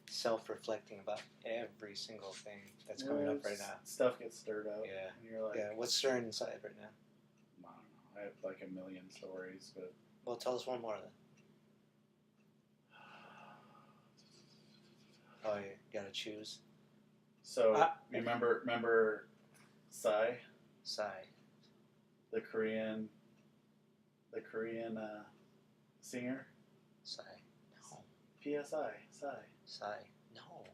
self-reflecting about every single thing that's coming up right now. Stuff gets stirred up. Yeah. And you're like, what's stirring inside right now? I don't know. I have like a million stories, but. Well, tell us one more then. Oh, you gotta choose. So remember Psy? Psy. The Korean singer? Psy. No. PSI. Psy. Psy. No.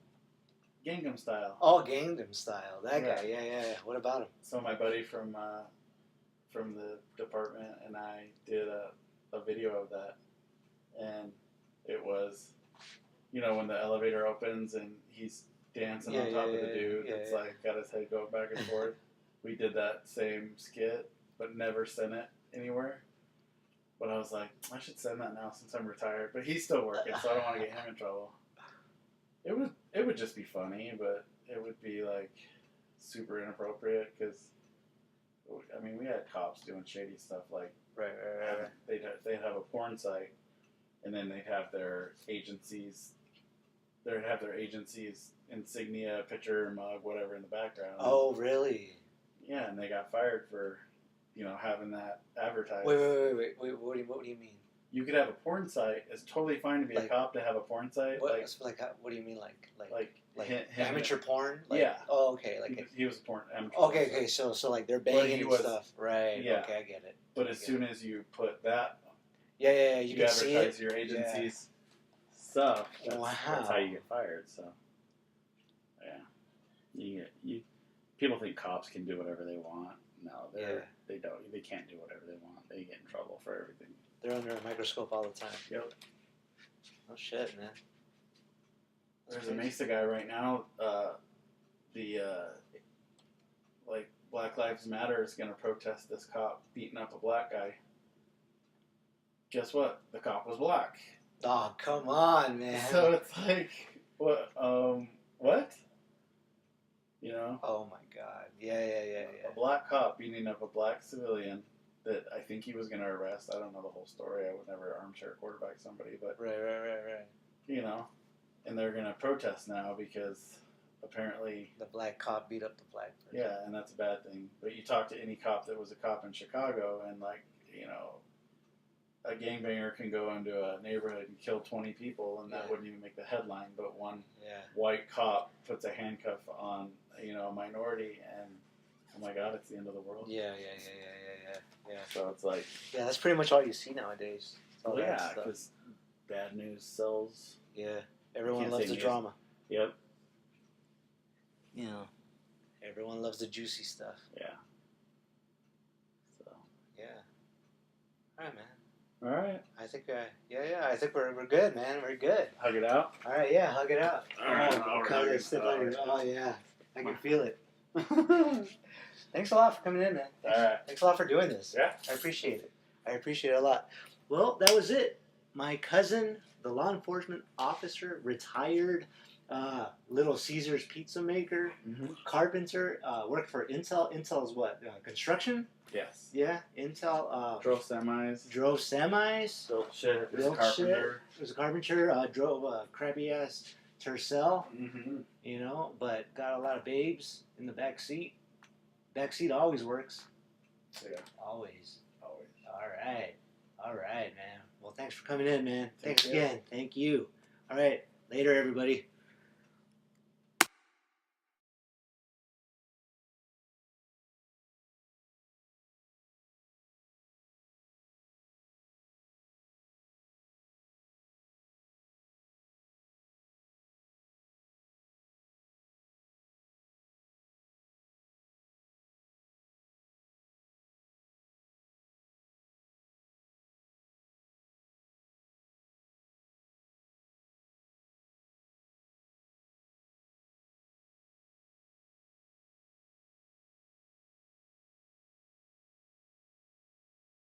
Gangnam Style. Oh, Gangnam Style. That guy. Yeah. What about him? So my buddy from the department and I did a video of that, and it was, when the elevator opens and he's dancing on top of the dude, it's like got his head going back and forth. We did that same skit, but never sent it anywhere. But I was like, I should send that now since I'm retired. But he's still working, so I don't want to get him in trouble. It would just be funny, but it would be like super inappropriate because, I mean, we had cops doing shady stuff like right. They'd have a porn site, and then they'd have their agency's insignia, picture, mug, whatever in the background. Oh, really? Yeah, and they got fired for, having that advertised. Wait. What do you mean? You could have a porn site. It's totally fine to be a cop to have a porn site. What do you mean, like him, amateur porn? Yeah. Oh, okay. He was a porn amateur. Okay. So like they're banging and stuff, right? Yeah. Okay, I get it. But as soon as you put that, yeah, you can see it. advertise your agency's stuff. That's how you get fired. So, yeah, people think cops can do whatever they want. No, they don't. They can't do whatever they want. They get in trouble for everything. They're under a microscope all the time. Yep. Oh shit, man. There's a Mesa guy right now. Black Lives Matter is going to protest this cop beating up a black guy. Guess what? The cop was black. Oh, come on, man. So it's like, what? What? Oh my god. Yeah. A black cop beating up a black civilian that I think he was going to arrest. I don't know the whole story. I would never armchair quarterback somebody, but right. And they're going to protest now because apparently the black cop beat up the black person. Yeah, and that's a bad thing. But you talk to any cop that was a cop in Chicago, and a gangbanger can go into a neighborhood and kill 20 people, and that wouldn't even make the headline. But one white cop puts a handcuff on a minority, and oh my God, it's the end of the world. Yeah. So it's like that's pretty much all you see nowadays. Because bad news sells. Yeah, everyone loves the drama. Yep. Everyone loves the juicy stuff. Yeah. So. Yeah. All right, man. All right. I think, I think we're good, man. We're good. Hug it out. All right, yeah, hug it out. All right, Oh, I'll God, hug I it. stepped on your. Oh, yeah. I can feel it. All Thanks a lot for coming in, man. right. Thanks a lot for doing this. Yeah. I appreciate it. I appreciate it a lot. Well, that was it. My cousin, the law enforcement officer, retired Little Caesars pizza maker, Mm-hmm. carpenter, worked for Intel. Intel is what? Construction? Yes. Yeah, Intel. Drove semis. Drove semis. Built shit. Was a Built carpenter. Was a carpenter. Drove a crappy ass Tercel, Mm-hmm. you know, but got a lot of babes in the back seat. Back seat always works. Yeah. Always. Always. All right, man. Well, thanks for coming in, man. Thank Thanks you. again. Thank you. All right. Later, everybody.